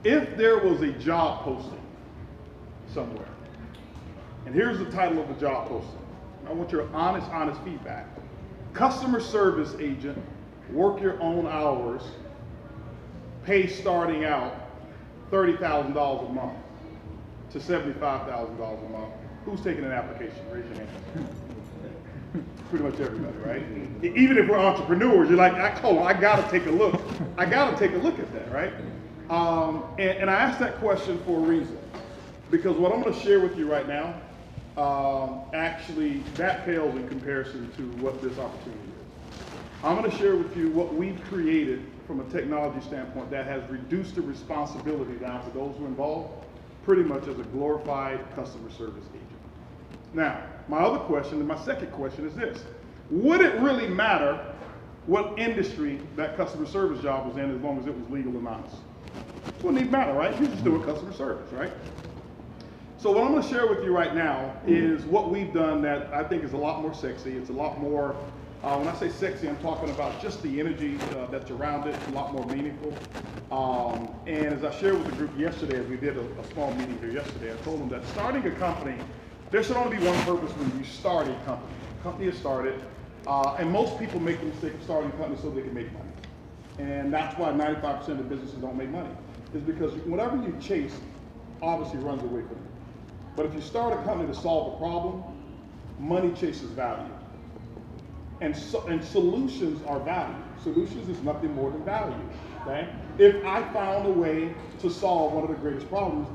If there was a job posting somewhere, and here's the title of the job posting, I want your honest feedback. Customer service agent, work your own hours, pay starting out $30,000 a month to $75,000 a month. Who's taking an application? Raise your hand. Pretty much everybody, right? Even if we're entrepreneurs, you're like, I gotta take a look. I gotta take a look at that, right? And I asked that question for a reason. Because what I'm gonna share with you right now, actually, that pales in comparison to what this opportunity is. I'm gonna share with you what we've created from a technology standpoint that has reduced the responsibility down to those who are involved, pretty much as a glorified customer service agent. Now, my other question, and my second question is this. Would it really matter what industry that customer service job was in as long as it was legal and honest? It wouldn't even matter, right? You're just doing customer service, right? So what I'm going to share with you right now is what we've done that I think is a lot more sexy. It's a lot more, when I say sexy, I'm talking about just the energy that's around it, a lot more meaningful. And as I shared with the group yesterday, as we did a small meeting here yesterday, I told them that starting a company, there should only be one purpose when you start a company. A company is started, and most people make the mistake of starting a company so they can make money. And that's why 95% of businesses don't make money, is because whatever you chase obviously runs away from you. But if you start a company to solve a problem, money chases value. And solutions are value. Solutions is nothing more than value, okay? If I found a way to solve one of the greatest problems,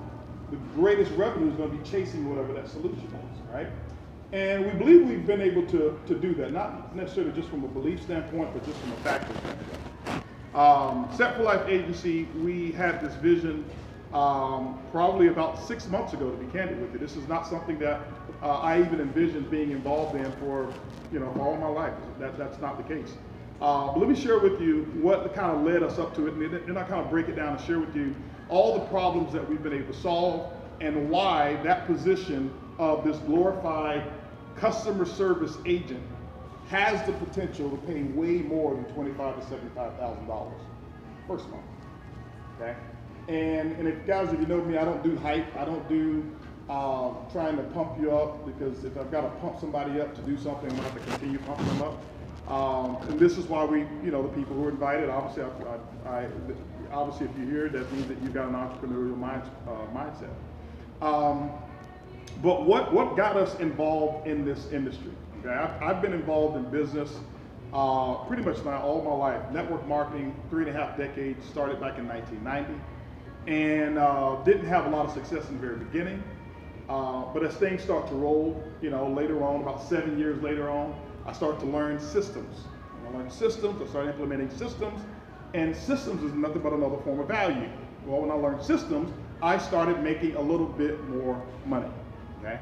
the greatest revenue is going to be chasing whatever that solution is, right? And we believe we've been able to do that, not necessarily just from a belief standpoint, but just from a factual standpoint. Set for Life Agency, we had this vision probably about 6 months ago, to be candid with you. This is not something that I even envisioned being involved in for all my life. That's not the case. But let me share with you what kind of led us up to it, and then I kind of break it down and share with you all the problems that we've been able to solve and why that position of this glorified customer service agent has the potential to pay way more than $25,000 to $75,000 first month. Okay, and if guys, if you know me, I don't do hype. I don't do trying to pump you up, because if I've got to pump somebody up to do something, I'm going to have to continue pumping them up. And this is why we, the people who are invited, obviously, obviously, if you're here, that means that you've got an entrepreneurial mindset. But what got us involved in this industry? Okay, I've been involved in business pretty much now all my life. Network marketing, 3.5 decades, started back in 1990, and didn't have a lot of success in the very beginning. But as things start to roll, later on, about 7 years later on, I started to learn systems. When I learned systems, I started implementing systems, and systems is nothing but another form of value. Well, when I learned systems, I started making a little bit more money, okay?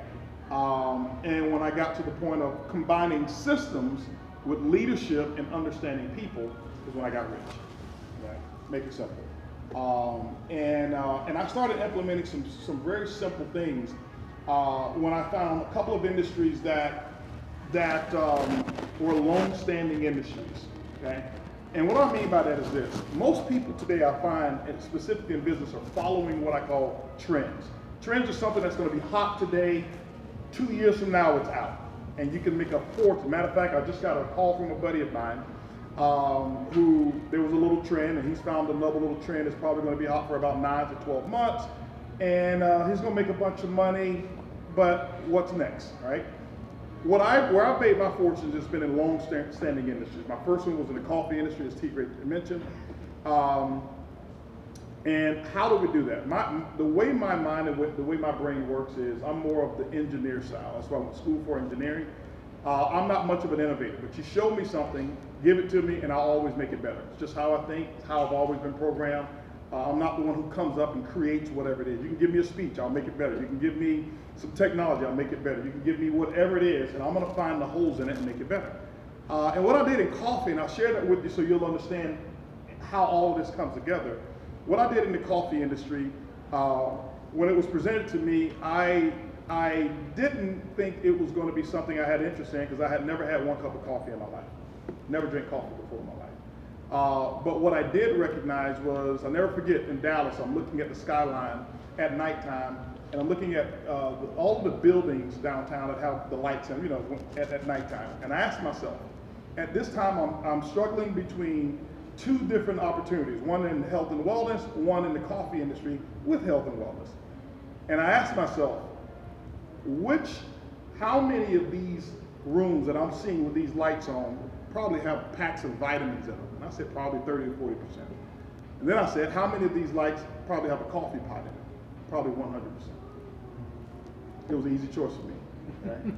And when I got to the point of combining systems with leadership and understanding people is when I got rich, right? Make it simple. And I started implementing some very simple things when I found a couple of industries that were long-standing industries, okay? And what I mean by that is this. Most people today, I find, and specifically in business, are following what I call trends. Trends are something that's going to be hot today. 2 years from now, it's out. And you can make a fortune. Matter of fact, I just got a call from a buddy of mine who, there was a little trend, and he's found another little trend that's probably going to be hot for about 9 to 12 months. And he's going to make a bunch of money, but what's next, right? Where I've made my fortunes has been in long-standing industries. My first one was in the coffee industry, as T. Great mentioned. And how do we do that? The way my mind and the way my brain works is I'm more of the engineer style. That's why I went to school for engineering. I'm not much of an innovator, but you show me something, give it to me, and I'll always make it better. It's just how I think, it's how I've always been programmed. I'm not the one who comes up and creates whatever it is. You can give me a speech, I'll make it better. You can give me some technology, I'll make it better. You can give me whatever it is, and I'm gonna find the holes in it and make it better. And what I did in coffee, and I'll share that with you so you'll understand how all of this comes together. What I did in the coffee industry, when it was presented to me, I didn't think it was gonna be something I had interest in, because I had never had one cup of coffee in my life. Never drank coffee before in my life. But what I did recognize was, I'll never forget, in Dallas, I'm looking at the skyline at nighttime, and I'm looking at all of the buildings downtown that have the lights in, at nighttime. And I asked myself, at this time, I'm struggling between two different opportunities, one in health and wellness, one in the coffee industry with health and wellness. And I asked myself, how many of these rooms that I'm seeing with these lights on probably have packs of vitamins in them? And I said probably 30 to 40%. And then I said, how many of these lights probably have a coffee pot in it? Probably 100%. It was an easy choice for me. Right?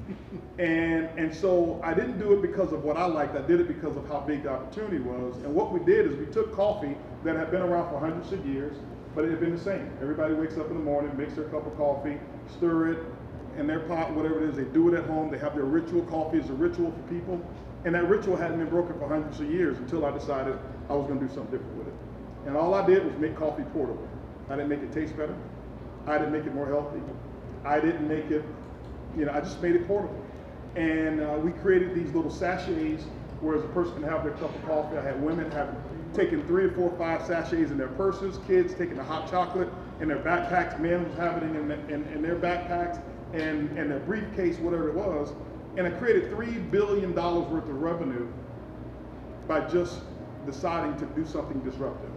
and so I didn't do it because of what I liked, I did it because of how big the opportunity was. And what we did is we took coffee that had been around for hundreds of years, but it had been the same. Everybody wakes up in the morning, makes their cup of coffee, stir it in their pot, whatever it is, they do it at home, they have their ritual. Coffee is a ritual for people, and that ritual hadn't been broken for hundreds of years until I decided I was going to do something different with it. And all I did was make coffee portable. I didn't make it taste better, I didn't make it more healthy, I didn't make it, I just made it portable. And we created these little sachets where a person can have their cup of coffee. I had women taking 3 or 4 or 5 sachets in their purses, kids taking the hot chocolate in their backpacks, men was having it in their backpacks and their briefcase, whatever it was. And I created $3 billion worth of revenue by just deciding to do something disruptive.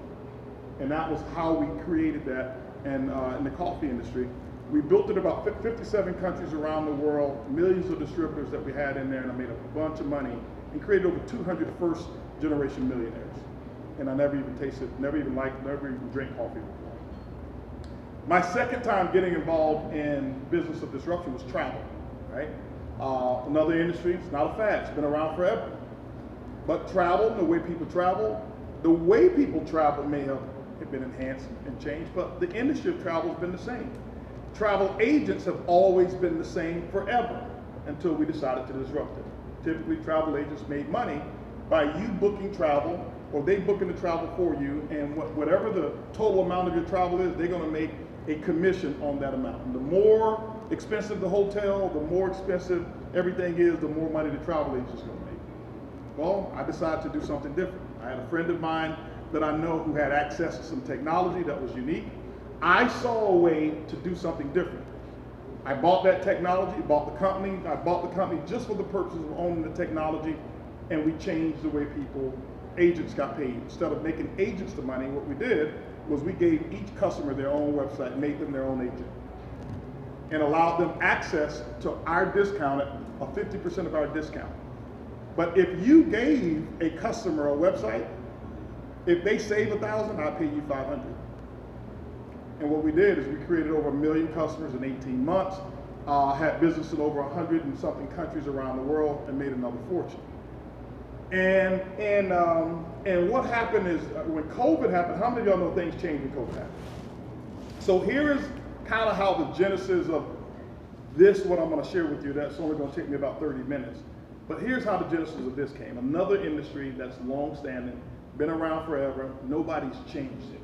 And that was how we created that in the coffee industry. We built it in about 57 countries around the world, millions of distributors that we had in there, and I made a bunch of money and created over 200 first generation millionaires. And I never even drank coffee before. My second time getting involved in business of disruption was travel, right? Another industry, it's not a fad, it's been around forever. But travel, the way people travel may have been enhanced and changed, but the industry of travel has been the same. Travel agents have always been the same forever until we decided to disrupt it. Typically, travel agents made money by you booking travel, or they booking the travel for you, and whatever the total amount of your travel is, they're going to make a commission on that amount. And the more expensive the hotel, the more expensive everything is, the more money the travel agent's going to make. Well, I decided to do something different. I had a friend of mine that I know who had access to some technology that was unique. I saw a way to do something different. I bought that technology, bought the company. I bought the company just for the purpose of owning the technology, and we changed the way agents got paid. Instead of making agents the money, what we did was we gave each customer their own website, made them their own agent, and allowed them access to our discount of 50% of our discount. But if you gave a customer a website, if they save $1,000, I'll pay you $500. And what we did is we created over 1 million customers in 18 months, had business in over 100 and something countries around the world, and made another fortune. And what happened is when COVID happened, how many of y'all know things changed when COVID happened? So here is kind of how the genesis of this, what I'm going to share with you, that's only going to take me about 30 minutes. But here's how the genesis of this came. Another industry that's long-standing, been around forever, nobody's changed it.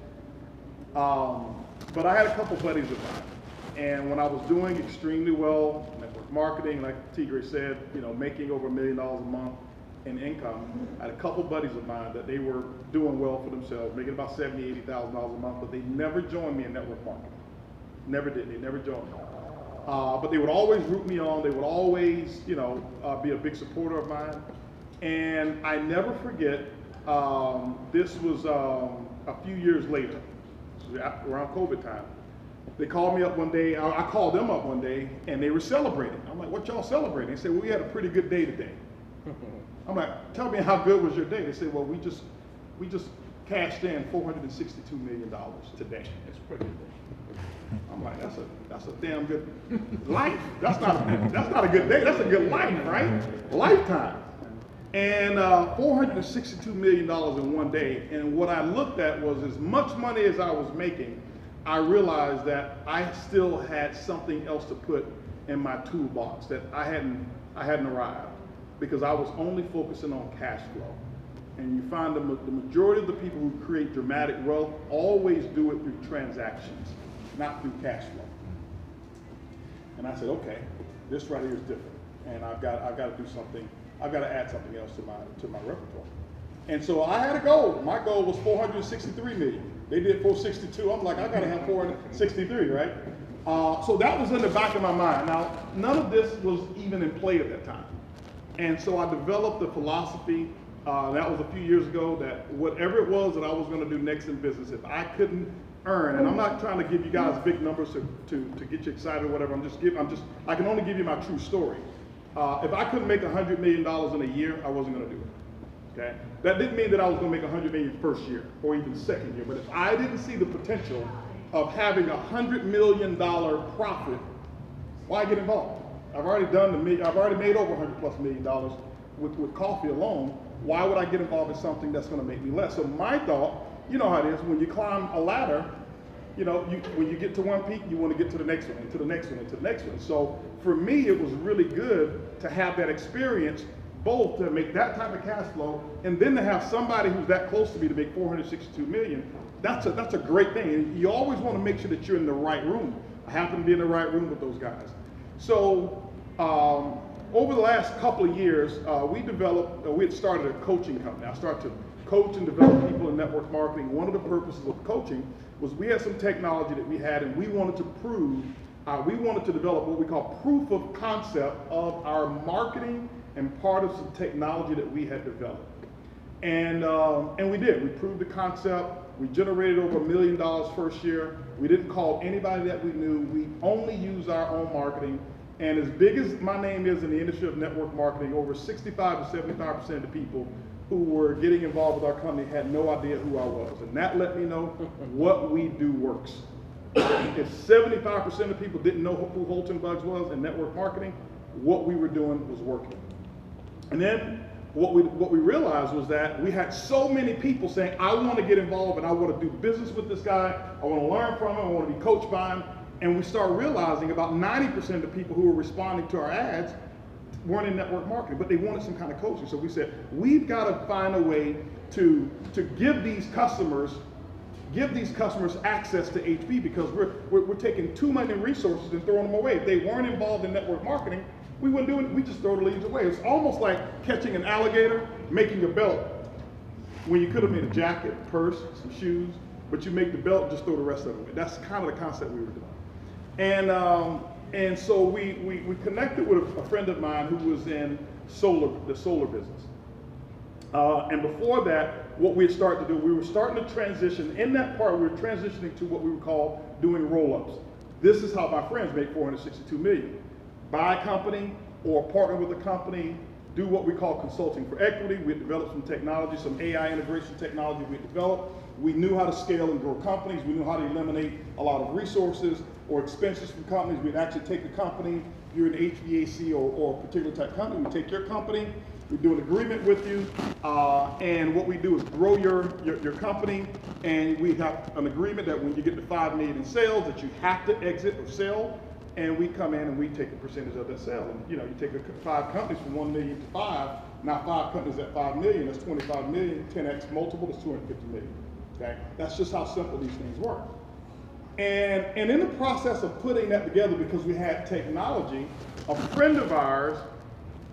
But I had a couple buddies of mine, and when I was doing extremely well, network marketing, like Tigre said, making over $1 million a month in income, I had a couple buddies of mine that they were doing well for themselves, making about $70,000, $80,000 a month, but they never joined me in network marketing. Never did, they never joined me. But they would always root me on, they would always, be a big supporter of mine. And I never forget, this was a few years later, around COVID time. They called me up one day, I called them up one day, and they were celebrating. I'm like, what y'all celebrating? They said, well, we had a pretty good day today. I'm like, tell me how good was your day? They said, well, we just cashed in $462 million today. That's pretty good. I'm like, that's a damn good life. That's not a good day, that's a good life, right? Lifetime. And $462 million in one day. And what I looked at was, as much money as I was making, I realized that I still had something else to put in my toolbox that I hadn't arrived, because I was only focusing on cash flow. And you find the majority of the people who create dramatic wealth always do it through transactions, not through cash flow. And I said, okay, this right here is different, and I've got to do something. I've got to add something else to my repertoire. And so I had a goal. My goal was 463 million. They did 462. I'm like, I gotta have 463, right? So that was in the back of my mind. Now, none of this was even in play at that time. And so I developed a philosophy, that was a few years ago, that whatever it was that I was gonna do next in business, if I couldn't earn, and I'm not trying to give you guys big numbers to get you excited or whatever, I can only give you my true story. If I couldn't make $100 million in a year, I wasn't gonna do it, okay? That didn't mean that I was gonna make $100 million first year or even second year, but if I didn't see the potential of having $100 million profit, why get involved? I've already made over $100+ million with coffee alone. Why would I get involved in something that's gonna make me less? So my thought, you know how it is, when you climb a ladder, when you get to one peak, you want to get to the next one, and to the next one, and to the next one. So for me, it was really good to have that experience, both to make that type of cash flow, and then to have somebody who's that close to me to make 462 million. That's a great thing. And you always want to make sure that you're in the right room. I happen to be in the right room with those guys. So over the last couple of years, we had started a coaching company. I started to coach and develop people in network marketing. One of the purposes of coaching was we had some technology that we had, and we wanted to develop what we call proof of concept of our marketing and part of some technology that we had developed. And we did. We proved the concept. We generated over $1 million first year. We didn't call anybody that we knew. We only used our own marketing. And as big as my name is in the industry of network marketing, over 65 to 75% of the people who were getting involved with our company had no idea who I was. And that let me know what we do works. If 75% of people didn't know who Holton Buggs was in network marketing, what we were doing was working. And then what we realized was that we had so many people saying, I want to get involved and I want to do business with this guy, I want to learn from him, I want to be coached by him. And we started realizing about 90% of the people who were responding to our ads weren't in network marketing, but they wanted some kind of coaching. So we said, we've got to find a way to give these customers access to HP, because we're taking too many resources and throwing them away. If they weren't involved in network marketing, we wouldn't do it. We just throw the leads away. It's almost like catching an alligator, making a belt, when you could have made a jacket, a purse, some shoes, but you make the belt and just throw the rest of it away. That's kind of the concept we were doing. And so we connected with a friend of mine who was in the solar business. And before that, what we had started to do, we were starting to transition. In that part, we were transitioning to what we would call doing roll-ups. This is how my friends make 462 million. Buy a company or partner with a company, do what we call consulting for equity. We had developed some technology, some AI integration technology we had developed. We knew how to scale and grow companies. We knew how to eliminate a lot of resources or expenses from companies. We'd actually take the company, if you're an HVAC or a particular type of company, we take your company, we do an agreement with you, and what we do is grow your company, and we have an agreement that when you get to 5 million in sales, that you have to exit or sell, and we come in and we take a percentage of that sale. And you take 5 companies from 1 million to 5, now 5 companies at 5 million, that's 25 million, 10x multiple, that's 250 million. Okay? That's just how simple these things work. And in the process of putting that together, because we had technology, a friend of ours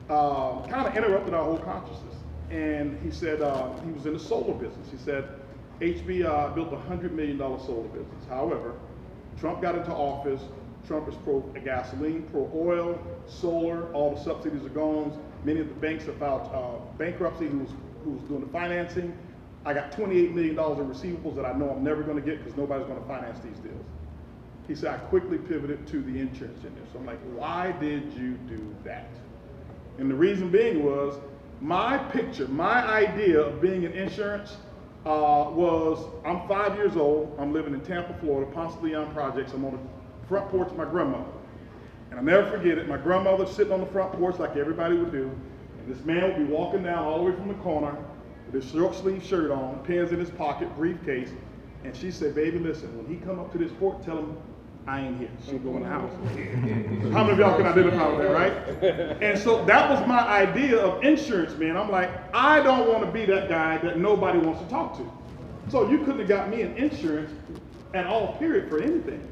kind of interrupted our whole consciousness. And he said, he was in the solar business. He said, HB built a $100 million solar business. However, Trump got into office. Trump is pro-gasoline, pro-oil, solar, all the subsidies are gone. Many of the banks have filed bankruptcy, who's doing the financing. I got $28 million in receivables that I know I'm never going to get because nobody's going to finance these deals. He said, I quickly pivoted to the insurance industry. So I'm like, why did you do that? And the reason being was, my picture, my idea of being in insurance was, I'm 5 years old, I'm living in Tampa, Florida, Ponce de Leon Projects, I'm on the front porch with my grandmother. And I'll never forget it, my grandmother sitting on the front porch like everybody would do, and this man would be walking down all the way from the corner with his short sleeve shirt on, pens in his pocket, briefcase, and she said, baby, listen, when he come up to this porch, tell him I ain't here. She'll go in the house. How many of y'all can identify with that, right? And so that was my idea of insurance, man. I'm like, I don't want to be that guy that nobody wants to talk to. So you couldn't have got me an insurance at all, period, for anything.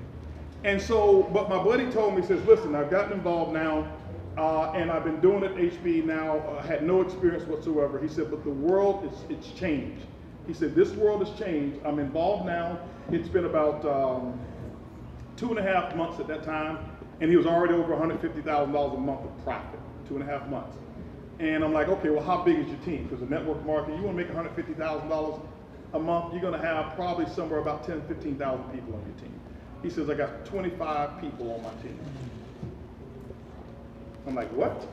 And so, but my buddy told me, he says, listen, I've gotten involved now. and I've been doing it at HB now, had no experience whatsoever. He said, but the world, it's changed. He said, this world has changed. I'm involved now. It's been about 2.5 months at that time, and he was already over $150,000 a month of profit, 2.5 months. And I'm like, okay, well, how big is your team? Because the network marketing, you want to make $150,000 a month, you're going to have probably somewhere about 10, 15,000 people on your team. He says, I got 25 people on my team. I'm like, what?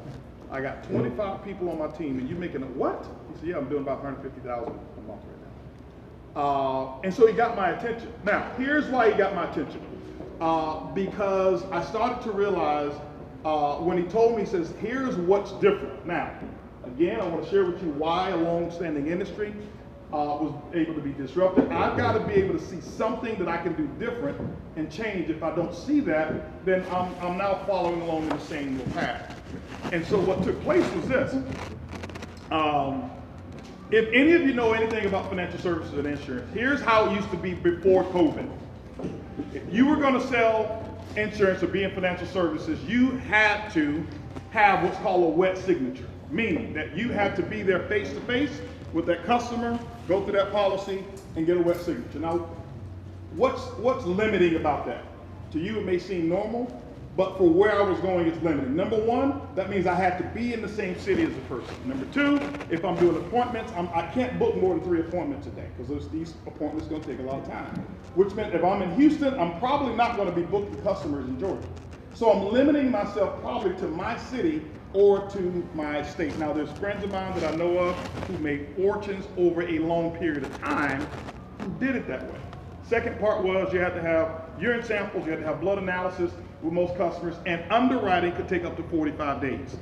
I got 25 people on my team, and you're making a what? He said, yeah, I'm doing about 150,000 a month right now. And so he got my attention. Now, here's why he got my attention. Because I started to realize when he told me, he says, here's what's different. Now, again, I want to share with you why a long-standing industry was able to be disrupted. I've got to be able to see something that I can do different and change. If I don't see that, then I'm now following along in the same path. And so what took place was this. If any of you know anything about financial services and insurance, here's how it used to be before COVID. If you were going to sell insurance or be in financial services, you had to have what's called a wet signature, meaning that you had to be there face to face with that customer, go through that policy, and get a wet signature. Now, what's limiting about that? To you, it may seem normal, but for where I was going, it's limiting. Number one, that means I had to be in the same city as the person. Number two, if I'm doing appointments, I can't book more than 3 appointments a day, because these appointments are going to take a lot of time. Which meant if I'm in Houston, I'm probably not going to be booking customers in Georgia. So I'm limiting myself probably to my city or to my state. Now, there's friends of mine that I know of who made fortunes over a long period of time who did it that way. Second part was you had to have urine samples, you had to have blood analysis with most customers, and underwriting could take up to 45 days.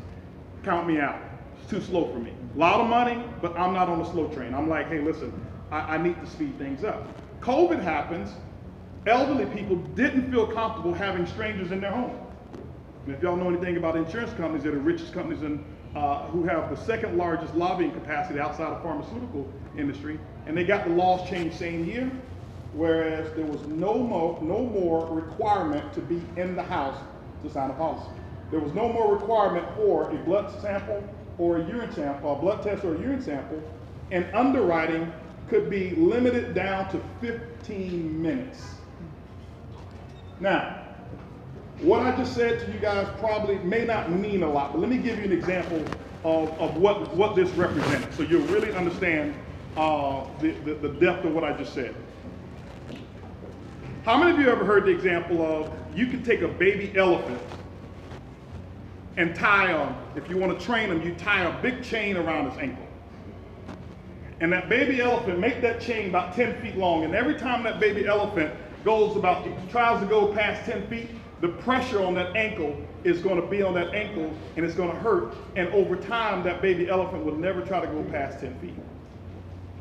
Count me out. It's too slow for me. A lot of money, but I'm not on the slow train. I'm like, hey, listen, I need to speed things up. COVID happens. Elderly people didn't feel comfortable having strangers in their home. And if y'all know anything about insurance companies, they're the richest companies who have the second largest lobbying capacity outside of pharmaceutical industry, and they got the laws changed same year, whereas there was no more requirement to be in the house to sign a policy. There was no more requirement for a blood sample or a urine sample, a blood test or a urine sample, and underwriting could be limited down to 15 minutes. Now, what I just said to you guys probably may not mean a lot, but let me give you an example of what this represents, so you'll really understand the depth of what I just said. How many of you ever heard the example of you can take a baby elephant and tie if you want to train them, you tie a big chain around its ankle. And that baby elephant, make that chain about 10 feet long, and every time that baby elephant tries to go past 10 feet, the pressure on that ankle is going to be on that ankle, and it's going to hurt, and over time, that baby elephant will never try to go past 10 feet.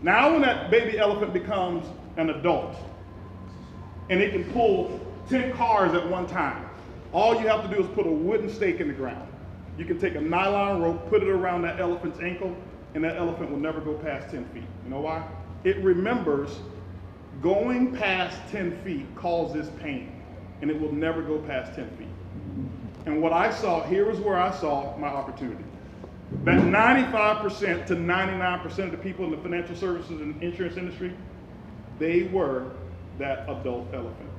Now when that baby elephant becomes an adult, and it can pull 10 cars at one time, all you have to do is put a wooden stake in the ground. You can take a nylon rope, put it around that elephant's ankle, and that elephant will never go past 10 feet. You know why? It remembers going past 10 feet causes pain, and it will never go past 10 feet. And what I saw, here is where I saw my opportunity. That 95% to 99% of the people in the financial services and insurance industry, they were that adult elephant.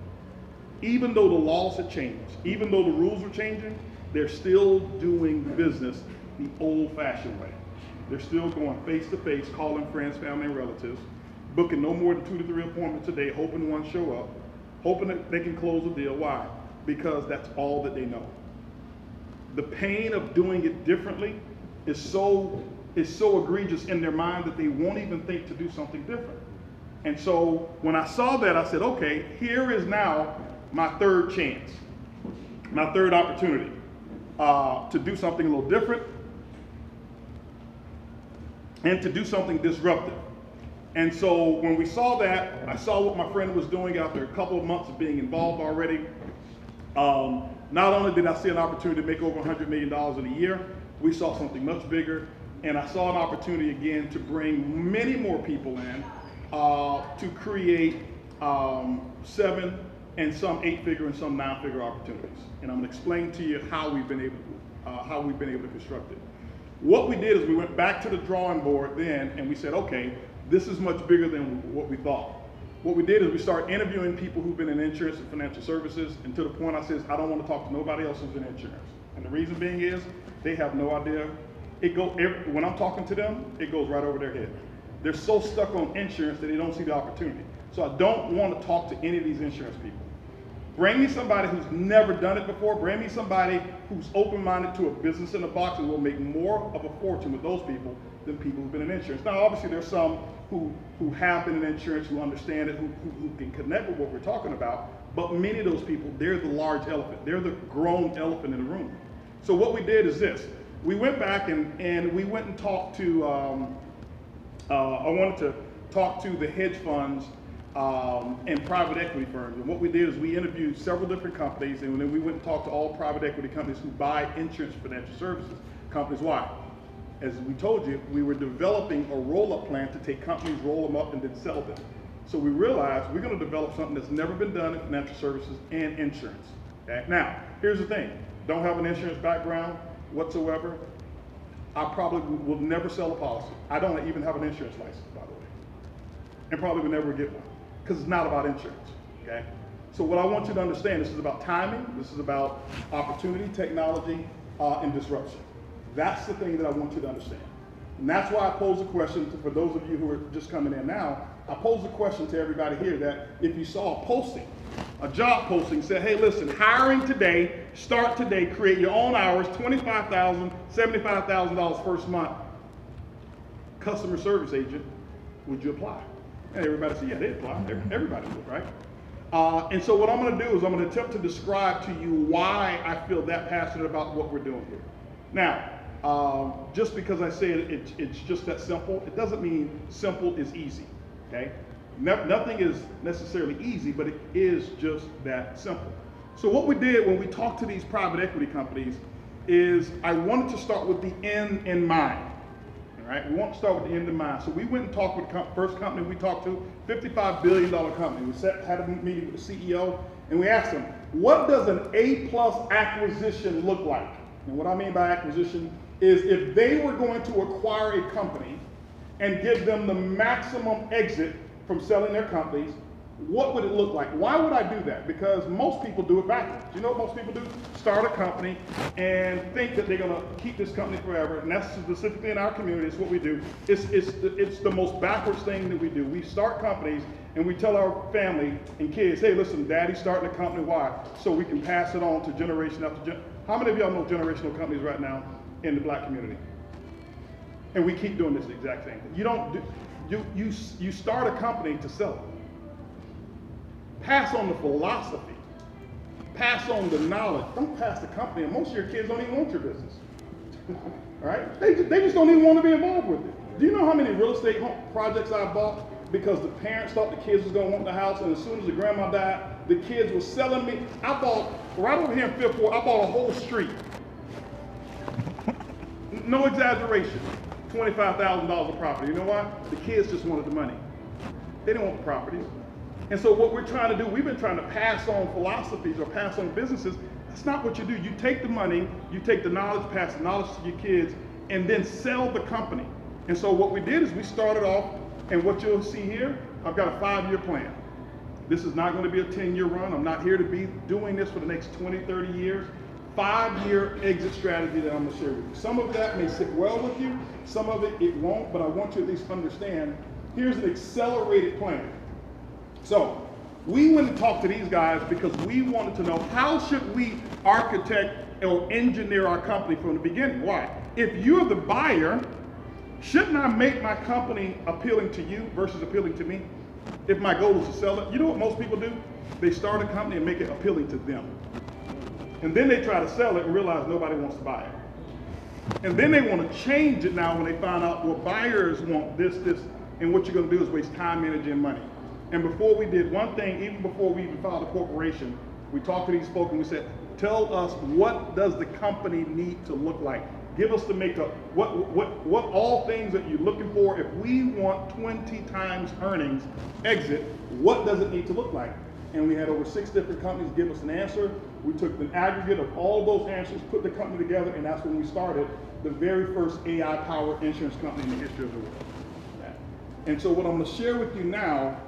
Even though the laws had changed, even though the rules were changing, they're still doing business the old-fashioned way. They're still going face-to-face, calling friends, family, and relatives, booking no more than 2 to 3 appointments a day, hoping one show up, hoping that they can close a deal. Why? Because that's all that they know. The pain of doing it differently is so egregious in their mind that they won't even think to do something different. And so when I saw that, I said, okay, here is now my third chance, my third opportunity to do something a little different and to do something disruptive. And so when we saw that, I saw what my friend was doing after a couple of months of being involved already. Not only did I see an opportunity to make over $100 million in a year, we saw something much bigger, and I saw an opportunity again to bring many more people in to create 7 and some 8-figure and some 9-figure opportunities. And I'm going to explain to you how we've been able to do it. how we've been able to construct it. What we did is we went back to the drawing board then and we said, okay, this is much bigger than what we thought. What we did is we started interviewing people who've been in insurance and financial services, and to the point I says, I don't want to talk to nobody else who's in insurance. And the reason being is, they have no idea. When I'm talking to them, it goes right over their head. They're so stuck on insurance that they don't see the opportunity. So I don't want to talk to any of these insurance people. Bring me somebody who's never done it before. Bring me somebody who's open-minded to a business in the box and will make more of a fortune with those people than people who've been in insurance. Now, obviously, there's some who have been in insurance, who understand it, who can connect with what we're talking about. But many of those people, they're the large elephant. They're the grown elephant in the room. So what we did is this. We went back and we went and talked to, I wanted to talk to the hedge funds and private equity firms. And what we did is we interviewed several different companies, and then we went and talked to all private equity companies who buy insurance financial services companies. Why? As we told you, we were developing a roll-up plan to take companies, roll them up, and then sell them. So we realized we're going to develop something that's never been done in financial services and insurance. Okay? Now, here's the thing. Don't have an insurance background whatsoever. I probably will never sell a policy. I don't even have an insurance license, by the way, and probably will never get one, because it's not about insurance, okay? So what I want you to understand, this is about timing, this is about opportunity, technology, and disruption. That's the thing that I want you to understand. And that's why I pose a question for those of you who are just coming in now. I pose a question to everybody here that if you saw a posting, a job posting, said, hey, listen, hiring today, start today, create your own hours, $25,000, $75,000 first month, customer service agent, would you apply? And everybody said, yeah, they apply. Everybody would, right? And so what I'm going to do is I'm going to attempt to describe to you why I feel that passionate about what we're doing here. Now, just because I say it's just that simple, it doesn't mean simple is easy, okay? Nothing is necessarily easy, but it is just that simple. So what we did when we talked to these private equity companies is I wanted to start with the end in mind. All right, we want to start with the end in mind. So we went and talked with the first company we talked to, $55 billion company. We had a meeting with the CEO, and we asked them, what does an A+ acquisition look like? And what I mean by acquisition is if they were going to acquire a company and give them the maximum exit from selling their companies, what would it look like? Why would I do that? Because most people do it backwards. You know what most people do? Start a company and think that they're going to keep this company forever, and that's specifically in our community. It's what we do. It's the most backwards thing that we do. We start companies and we tell our family and kids, hey, listen, daddy's starting a company. Why? So we can pass it on to generation after generation. How many of y'all know generational companies right now in the black community? And we keep doing this exact thing. You start a company to sell it. Pass on the philosophy. Pass on the knowledge. Don't pass the company. And most of your kids don't even want your business. All right? They just don't even want to be involved with it. Do you know how many real estate projects I bought because the parents thought the kids was going to want the house, and as soon as the grandma died, the kids were selling me? I bought, right over here in Fifth Ward, I bought a whole street. No exaggeration. $25,000 of property. You know why? The kids just wanted the money. They didn't want the properties. And so what we're trying to do, we've been trying to pass on philosophies or pass on businesses. That's not what you do. You take the money, you take the knowledge, pass the knowledge to your kids, and then sell the company. And so what we did is we started off, and what you'll see here, I've got a 5-year plan. This is not going to be a 10-year run. I'm not here to be doing this for the next 20, 30 years. 5-year exit strategy that I'm going to share with you. Some of that may sit well with you, some of it won't, but I want you at least to understand, here's an accelerated plan. So, we went and talked to these guys because we wanted to know how should we architect or engineer our company from the beginning. Why? If you're the buyer, shouldn't I make my company appealing to you versus appealing to me? If my goal is to sell it, you know what most people do? They start a company and make it appealing to them. And then they try to sell it and realize nobody wants to buy it. And then they want to change it now when they find out, well, buyers want this, and what you're going to do is waste time, energy, and money. And before we did one thing, even before we even filed a corporation, we talked to these folks and we said, tell us, what does the company need to look like? Give us the makeup. What all things that you're looking for? If we want 20 times earnings exit, what does it need to look like? and we had over 6 different companies give us an answer. We took the aggregate of all those answers, put the company together, and that's when we started the very first AI-powered insurance company in the history of the world. And so what I'm going to share with you now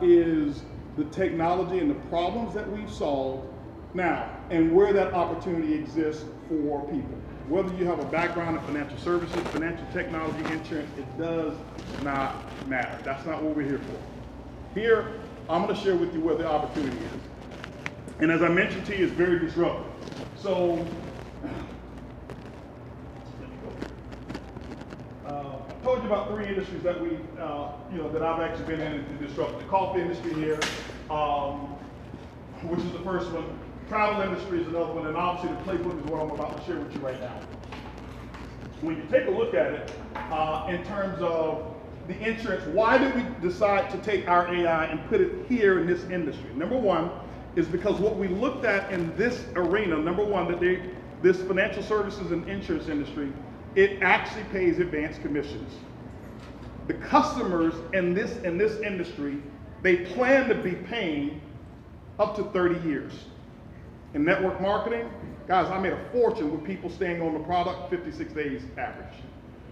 is the technology and the problems that we've solved now, and where that opportunity exists for people. Whether you have a background in financial services, financial technology, insurance, it does not matter. That's not what we're here for. Here, I'm going to share with you where the opportunity is. And as I mentioned to you, it's very disruptive. So, I told you about 3 industries that we, that I've actually been in and disrupted. The coffee industry here, which is the first one. Travel industry is another one, and obviously the playbook is what I'm about to share with you right now. When you take a look at it, in terms of the insurance, why did we decide to take our AI and put it here in this industry? Number one is because what we looked at in this arena, number one, that this financial services and insurance industry, it actually pays advanced commissions. The customers in this industry, they plan to be paying up to 30 years. In network marketing, guys, I made a fortune with people staying on the product 56 days average.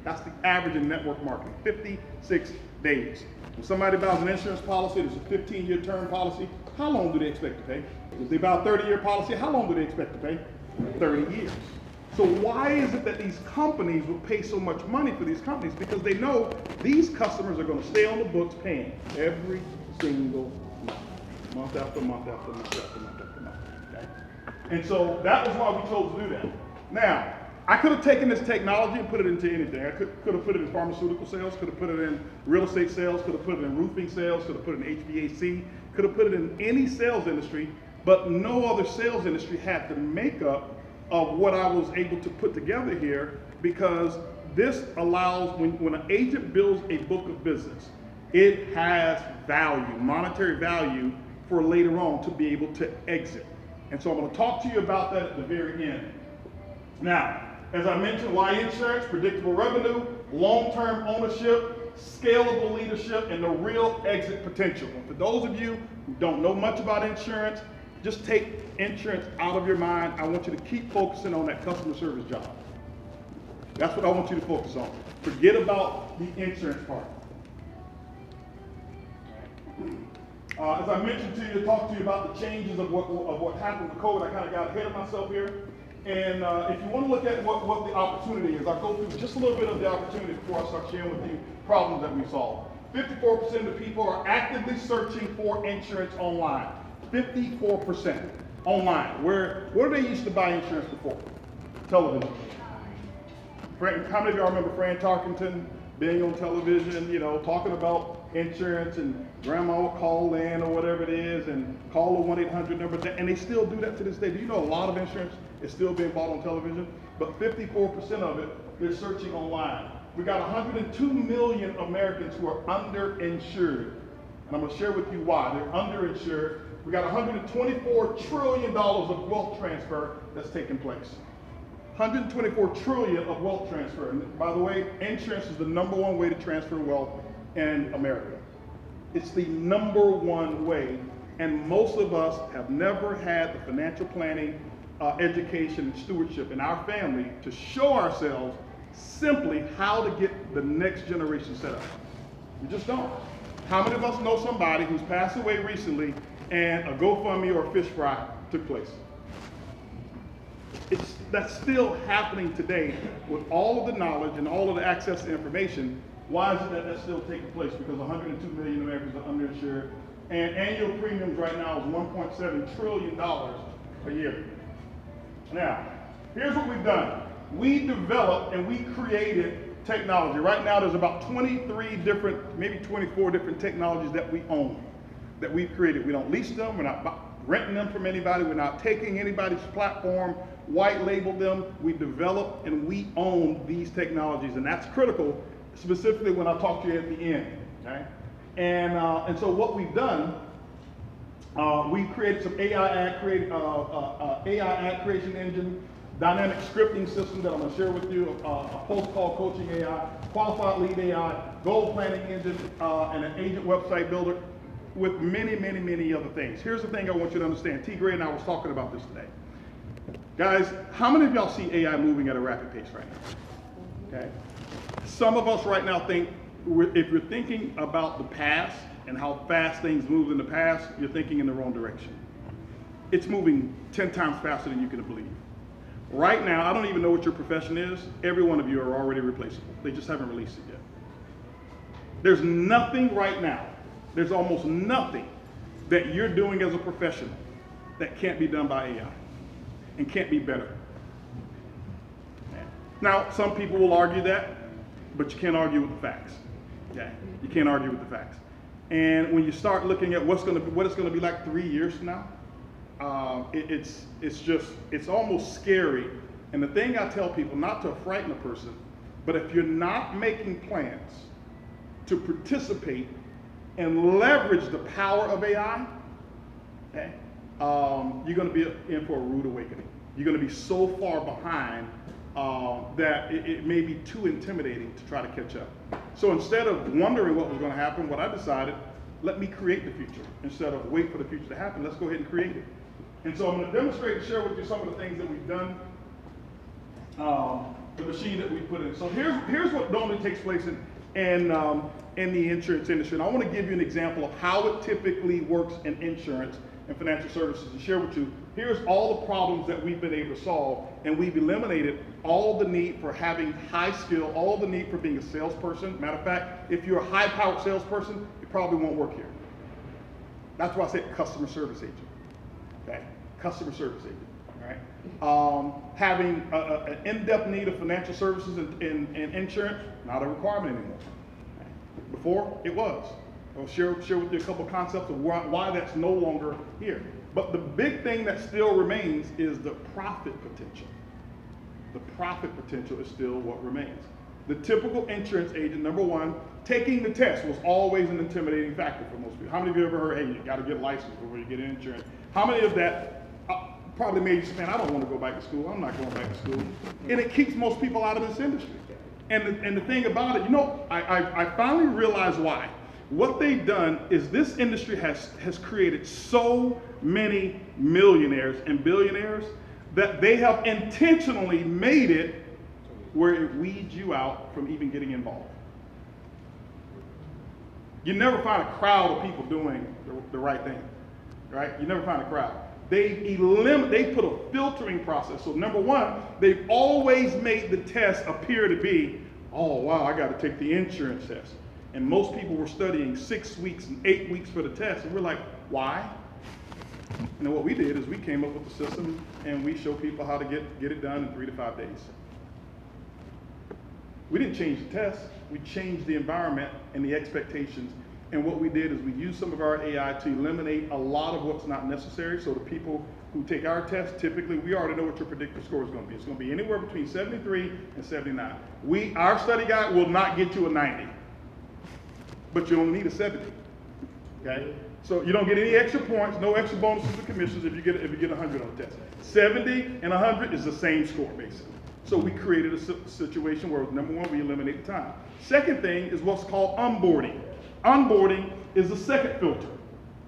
That's the average in network marketing, 56 days. When somebody buys an insurance policy, there's a 15-year term policy, how long do they expect to pay? If they buy a 30-year policy, how long do they expect to pay? 30 years. So why is it that these companies would pay so much money for these companies? Because they know these customers are going to stay on the books paying every single month after month after month after month after month. Okay? And so that was why we chose to do that. Now, I could have taken this technology and put it into anything. I could have put it in pharmaceutical sales, could have put it in real estate sales, could have put it in roofing sales, could have put it in HVAC, could have put it in any sales industry, but no other sales industry had the makeup of what I was able to put together here, because this allows, when an agent builds a book of business, it has value, monetary value, for later on to be able to exit. And so I'm going to talk to you about that at the very end. Now, as I mentioned, why insurance? Predictable revenue, long-term ownership, scalable leadership, and the real exit potential. And for those of you who don't know much about insurance, just take insurance out of your mind. I want you to keep focusing on that customer service job. That's what I want you to focus on. Forget about the insurance part. As I mentioned to you, talk to you about the changes of what happened with COVID. I kind of got ahead of myself here. And if you want to look at what the opportunity is, I'll go through just a little bit of the opportunity before I start sharing with you problems that we solve. 54% of the people are actively searching for insurance online. 54% online. Where they used to buy insurance before? Television. How many of y'all remember Fran Tarkenton being on television, talking about insurance, and grandma would call in or whatever it is and call the 1-800 number, and they still do that to this day. Do you know a lot of insurance is still being bought on television? But 54% of it, they're searching online. We got 102 million Americans who are underinsured. And I'm going to share with you why. They're underinsured. We got $124 trillion of wealth transfer that's taking place. 124 trillion of wealth transfer. And by the way, insurance is the #1 way to transfer wealth in America. It's the #1 way, and most of us have never had the financial planning, education, and stewardship in our family to show ourselves simply how to get the next generation set up. We just don't. How many of us know somebody who's passed away recently and a GoFundMe or a fish fry took place? That's still happening today with all of the knowledge and all of the access to information. Why is it that that's still taking place? Because 102 million Americans are underinsured, and annual premiums right now is $1.7 trillion a year. Now, here's what we've done. We developed and we created technology. Right now there's about 23 different, maybe 24 different technologies that we own, that we've created. We don't lease them, we're not renting them from anybody, we're not taking anybody's platform, white label them. We develop and we own these technologies, and that's critical, specifically when I talk to you at the end, okay? And so what we've done, we created some AI ad creation engine, dynamic scripting system that I'm going to share with you, a post-call coaching AI, qualified lead AI, goal planning engine, and an agent website builder. with many, many, many other things. Here's the thing I want you to understand. T. Gray and I was talking about this today. Guys, how many of y'all see AI moving at a rapid pace right now? Okay. Some of us right now think, if you're thinking about the past and how fast things moved in the past, you're thinking in the wrong direction. It's moving 10 times faster than you can believe. Right now, I don't even know what your profession is. Every one of you are already replaceable. They just haven't released it yet. There's nothing right now, there's almost nothing that you're doing as a professional that can't be done by AI and can't be better. Now, some people will argue that, but you can't argue with the facts. Okay? You can't argue with the facts. And when you start looking at what it's going to be like 3 years from now, it's almost scary. And the thing I tell people, not to frighten a person, but if you're not making plans to participate and leverage the power of AI, okay, you're going to be in for a rude awakening. You're going to be so far behind that it may be too intimidating to try to catch up. So instead of wondering what was going to happen, what I decided, let me create the future. Instead of wait for the future to happen, let's go ahead and create it. And so I'm going to demonstrate and share with you some of the things that we've done, the machine that we put in. So here's what normally takes place in the insurance industry. And I want to give you an example of how it typically works in insurance and financial services and share with you, here's all the problems that we've been able to solve, and we've eliminated all the need for having high skill, all the need for being a salesperson. Matter of fact, if you're a high-powered salesperson, it probably won't work here. That's why I said customer service agent. Okay, customer service agent. All right. Having an in-depth need of financial services and insurance, not a requirement anymore. Okay. Before, it was. I'll share with you a couple concepts of why that's no longer here. But the big thing that still remains is the profit potential. The profit potential is still what remains. The typical insurance agent, number one, taking the test was always an intimidating factor for most people. How many of you ever heard, hey, you got to get a license before you get insurance? How many of that probably made you say, man, I don't want to go back to school. I'm not going back to school. And it keeps most people out of this industry. And the thing about it, I finally realized why. What they've done is this industry has created so many millionaires and billionaires that they have intentionally made it where it weeds you out from even getting involved. You never find a crowd of people doing the right thing, right? You never find a crowd. They put a filtering process. So number one, they've always made the test appear to be, oh wow, I got to take the insurance test. And most people were studying 6 weeks and 8 weeks for the test. And we're like, why? And then what we did is we came up with the system and we show people how to get it done in 3 to 5 days. We didn't change the test. We changed the environment and the expectations. And what we did is we used some of our AI to eliminate a lot of what's not necessary. So the people who take our test, typically, we already know what your predictive score is going to be. It's going to be anywhere between 73 and 79. Our study guide will not get you a 90. But you only need a 70, okay? So you don't get any extra points, no extra bonuses or commissions if you get 100 on the test. 70 and 100 is the same score, basically. So we created a situation where, number one, we eliminate the time. Second thing is what's called onboarding. Onboarding is the second filter,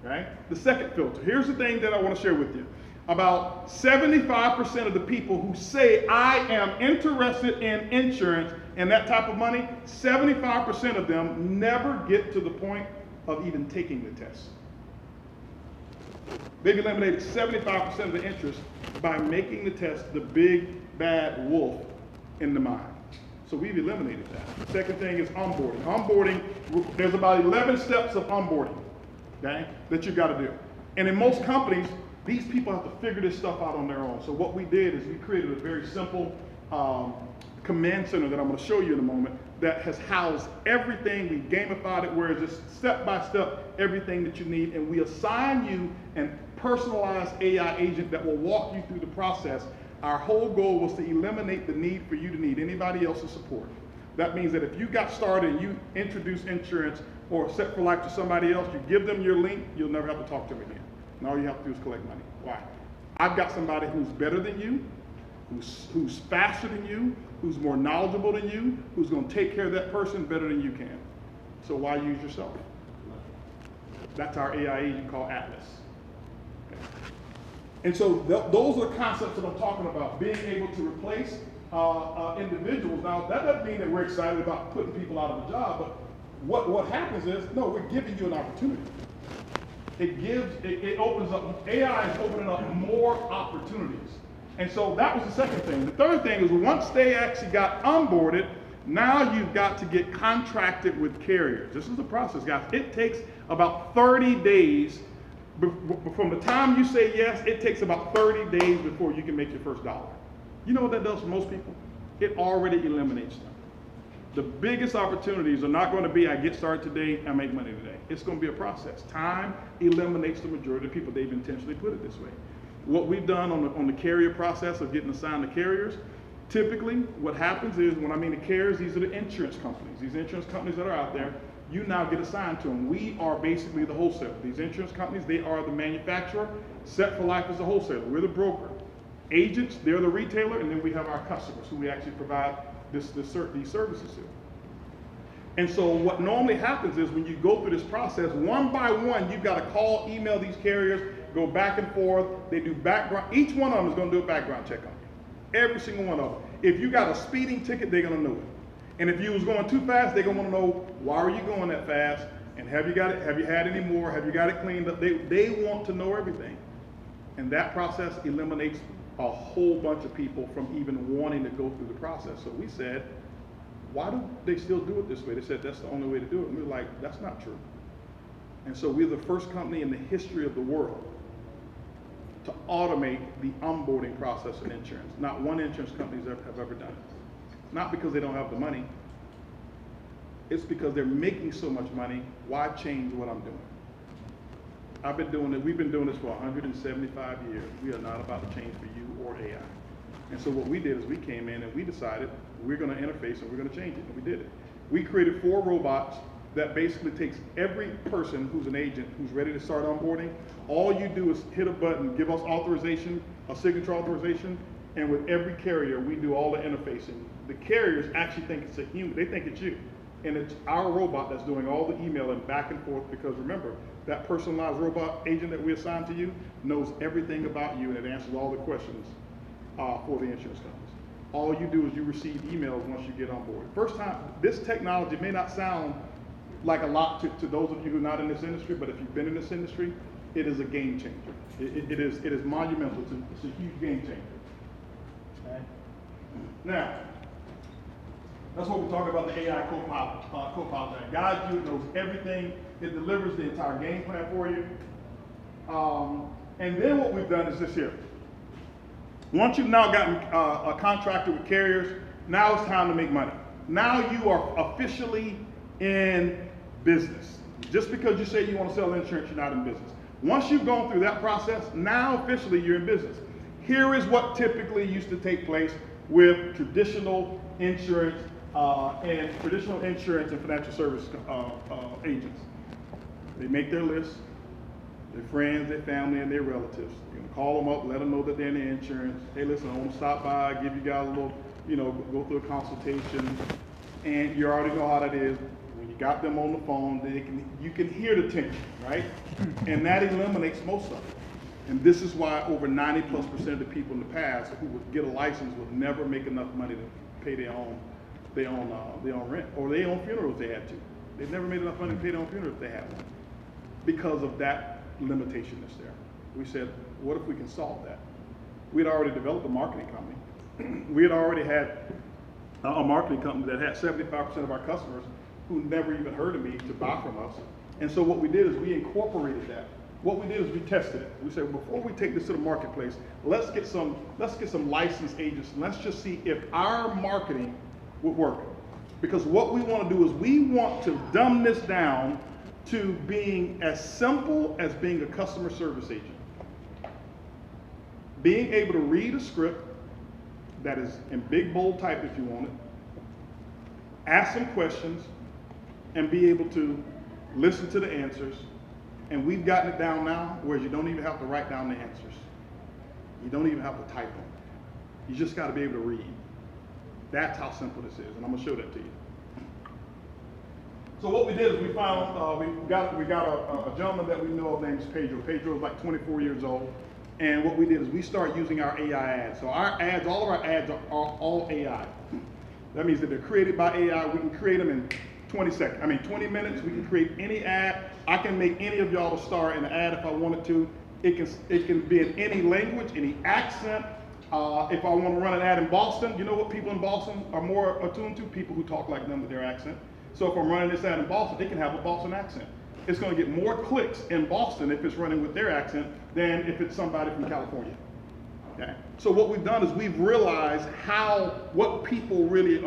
okay? The second filter. Here's the thing that I want to share with you. About 75% of the people who say, I am interested in insurance and that type of money, 75% of them never get to the point of even taking the test. They've eliminated 75% of the interest by making the test the big bad wolf in the mind. So we've eliminated that. The second thing is onboarding. Onboarding, there's about 11 steps of onboarding, okay, that you've got to do. And in most companies, these people have to figure this stuff out on their own. So what we did is we created a very simple command center that I'm going to show you in a moment that has housed everything. We gamified it where it's just step by step everything that you need, and we assign you a personalized AI agent that will walk you through the process. Our whole goal was to eliminate the need for you to need anybody else's support. That means that if you got started and you introduce insurance or Set for Life to somebody else, you give them your link, you'll never have to talk to them again. And all you have to do is collect money. Why? I've got somebody who's better than you, who's faster than you, who's more knowledgeable than you, who's going to take care of that person better than you can. So why use yourself? That's our AI agent called Atlas. Okay. And so those are the concepts that I'm talking about, being able to replace individuals. Now, that doesn't mean that we're excited about putting people out of a job, but what happens is, no, we're giving you an opportunity. It opens up, AI is opening up more opportunities. And so that was the second thing. The third thing is once they actually got onboarded, now you've got to get contracted with carriers. This is the process, guys. It takes about 30 days. From the time you say yes, it takes about 30 days before you can make your first dollar. You know what that does for most people? It already eliminates them. The biggest opportunities are not going to be, I get started today, I make money today. It's going to be a process. Time eliminates the majority of people. They've intentionally put it this way. What we've done on the carrier process of getting assigned to carriers, typically what happens is, when I mean the carriers, these are the insurance companies. These insurance companies that are out there, you now get assigned to them. We are basically the wholesaler. These insurance companies, they are the manufacturer. Set for Life is the wholesaler. We're the broker. Agents, they're the retailer, and then we have our customers who we actually provide these services to. And so what normally happens is when you go through this process, one by one, you've got to call, email these carriers, go back and forth. They do background. Each one of them is going to do a background check on you. Every single one of them. If you got a speeding ticket, they're going to know it. And if you was going too fast, they're going to want to know, why are you going that fast? And have you got it? Have you had any more? Have you got it cleaned up? They want to know everything. And that process eliminates a whole bunch of people from even wanting to go through the process. So we said, why do they still do it this way? They said that's the only way to do it. And we were like, that's not true. And so we're the first company in the history of the world to automate the onboarding process in insurance. Not one insurance company have ever done it. Not because they don't have the money. It's because they're making so much money. Why change what I'm doing? I've been doing it. We've been doing this for 175 years. We are not about to change for you or AI. And so what we did is we came in and we decided we're going to interface and we're going to change it. And we did it. We created 4 robots that basically takes every person who's an agent who's ready to start onboarding. All you do is hit a button, give us authorization, a signature authorization, and with every carrier, we do all the interfacing. The carriers actually think it's a human. They think it's you. And it's our robot that's doing all the emailing back and forth, because remember, that personalized robot agent that we assigned to you knows everything about you, and it answers all the questions for the insurance companies. All you do is you receive emails once you get on board. First time, this technology may not sound like a lot to those of you who are not in this industry, but if you've been in this industry, it is a game changer. It is monumental. It's a huge game changer. Okay? Now, that's what we're talking about, the AI co-pilot. That guides you, knows everything. It delivers the entire game plan for you. And then what we've done is this here. Once you've now gotten contracted with carriers, now it's time to make money. Now you are officially in business. Just because you say you want to sell insurance, you're not in business. Once you've gone through that process, now officially you're in business. Here is what typically used to take place with traditional insurance and financial service agents. They make their list, their friends, their family, and their relatives. You're gonna call them up, let them know that they're in the insurance. Hey, listen, I want to stop by, give you guys a little, go through a consultation, and you already know how that is. When you got them on the phone, you can hear the tension, right? And that eliminates most of it. And this is why over 90+% of the people in the past who would get a license would never make enough money to pay their own rent or their own funeral if they had to. They never made enough money to pay their own funeral if they had one, because of that limitation that's there. We said, what if we can solve that? We had already developed a marketing company. We had already had a marketing company that had 75% of our customers who never even heard of me to buy from us. And so what we did is we incorporated that. What we did is we tested it. We said, before we take this to the marketplace, let's get some licensed agents, and let's just see if our marketing would work. Because what we want to do is we want to dumb this down to being as simple as being a customer service agent. Being able to read a script that is in big, bold type if you want it, ask some questions, and be able to listen to the answers. And we've gotten it down now where you don't even have to write down the answers. You don't even have to type them. You just got to be able to read. That's how simple this is, and I'm going to show that to you. So what we did is we found, we got a gentleman that we know of named Pedro. Pedro is like 24 years old. And what we did is we started using our AI ads. So our ads, all of our ads are all AI. That means that they're created by AI. We can create them in 20 minutes. We can create any ad. I can make any of y'all a star in an ad if I wanted to. It can be in any language, any accent. If I want to run an ad in Boston, you know what people in Boston are more attuned to? People who talk like them with their accent. So if I'm running this ad in Boston, it can have a Boston accent. It's going to get more clicks in Boston if it's running with their accent than if it's somebody from California. Okay? So what we've done is we've realized what people really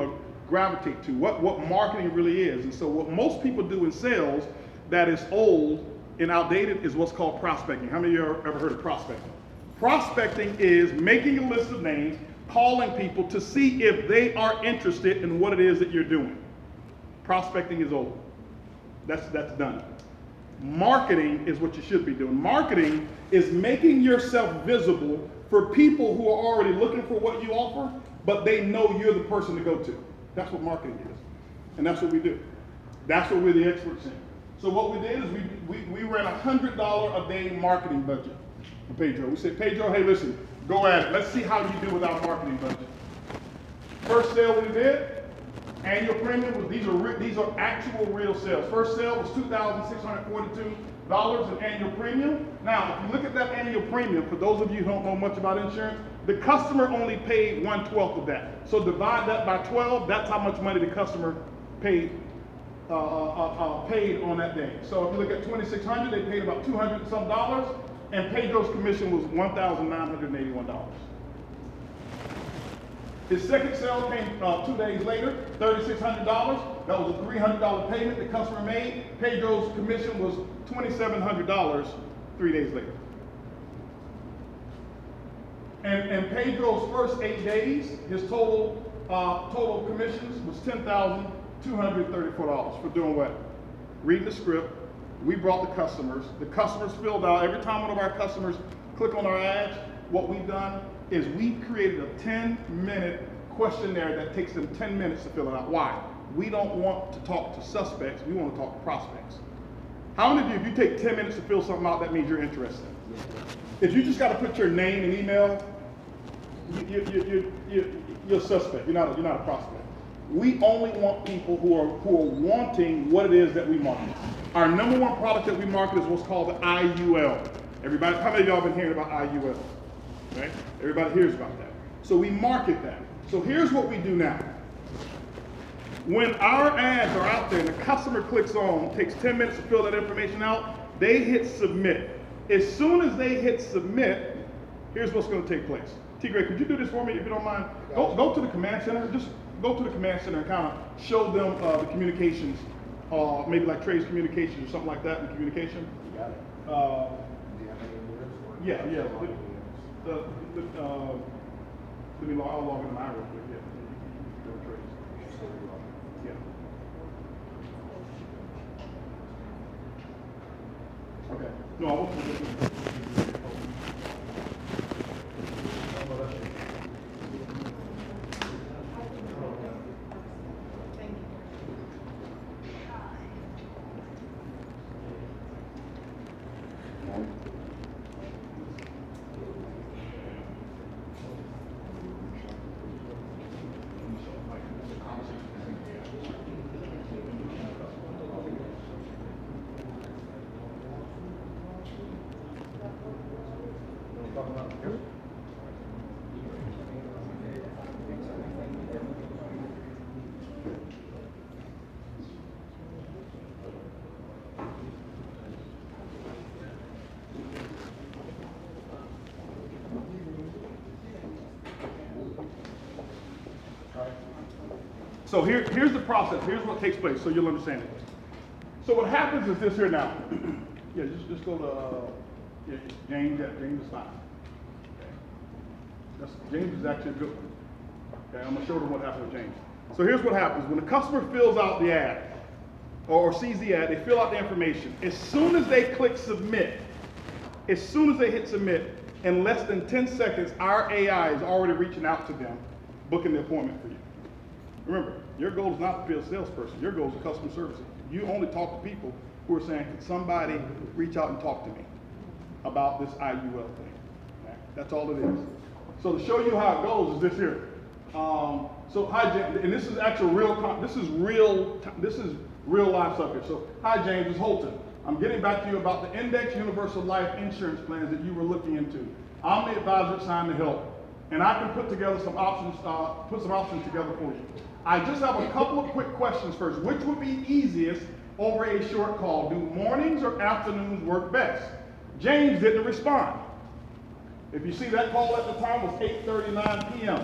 gravitate to, what marketing really is. And so what most people do in sales that is old and outdated is what's called prospecting. How many of you have ever heard of prospecting? Prospecting is making a list of names, calling people to see if they are interested in what it is that you're doing. Prospecting is old. That's done. Marketing is what you should be doing. Marketing is making yourself visible for people who are already looking for what you offer, but they know you're the person to go to. That's what marketing is. And that's what we do. That's what we're the experts in. So what we did is we ran a $100 a day marketing budget for Pedro. We said, Pedro, hey, listen, go at it. Let's see how you do with our marketing budget. First sale we did, annual premium was, these are actual real sales. First sale was $2,642 in annual premium. Now, if you look at that annual premium, for those of you who don't know much about insurance, the customer only paid 1/12 of that. So divide that by 12, that's how much money the customer paid on that day. So if you look at 2,600, they paid about $200 and some dollars, and Pedro's commission was $1,981. His second sale came 2 days later, $3,600. That was a $300 payment the customer made. Pedro's commission was $2,700 3 days later. And Pedro's first 8 days, his total commissions was $10,234 for doing what? Reading the script. We brought the customers. The customers filled out. Every time one of our customers click on our ads, what we've done is we've created a 10-minute questionnaire that takes them 10 minutes to fill it out. Why? We don't want to talk to suspects. We want to talk to prospects. How many of you, if you take 10 minutes to fill something out, that means you're interested? If you just got to put your name and email, you're a suspect. You're not a prospect. We only want people who are wanting what it is that we market. Our number one product that we market is what's called the IUL. Everybody, how many of y'all been hearing about IUL? Right? Everybody hears about that. So we market that. So here's what we do now. When our ads are out there and the customer clicks on, takes 10 minutes to fill that information out, they hit submit. As soon as they hit submit, here's what's going to take place. T-Gray, could you do this for me if you don't mind? Go to the command center. Just go to the command center and kind of show them the communications, maybe like Trey's communications or something like that in communication. You got it. Do you have any words for it? Yeah. I'll log into mine real quick. Yeah. Go to Trey's. Yeah. Okay. No, I wasn't. So here's the process. Here's what takes place, so you'll understand it. So what happens is this here now. Yeah, just go to James. James is fine. Okay. James is actually a good one. Okay, I'm gonna show them what happened with James. So here's what happens when the customer fills out the ad or sees the ad. They fill out the information. As soon as they click submit, as soon as they hit submit, in less than 10 seconds, our AI is already reaching out to them, booking the appointment for you. Remember, your goal is not to be a salesperson. Your goal is customer service. You only talk to people who are saying, could somebody reach out and talk to me about this IUL thing? Okay? That's all it is. So to show you how it goes is this here. So hi James, and this is actual this is real life subject. So hi James, it's Holton. I'm getting back to you about the Index Universal Life Insurance plans that you were looking into. I'm the advisor assigned to help, and I can put together some options, together for you. I just have a couple of quick questions first. Which would be easiest over a short call? Do mornings or afternoons work best? James didn't respond. If you see, that call at the time was 8:39 p.m.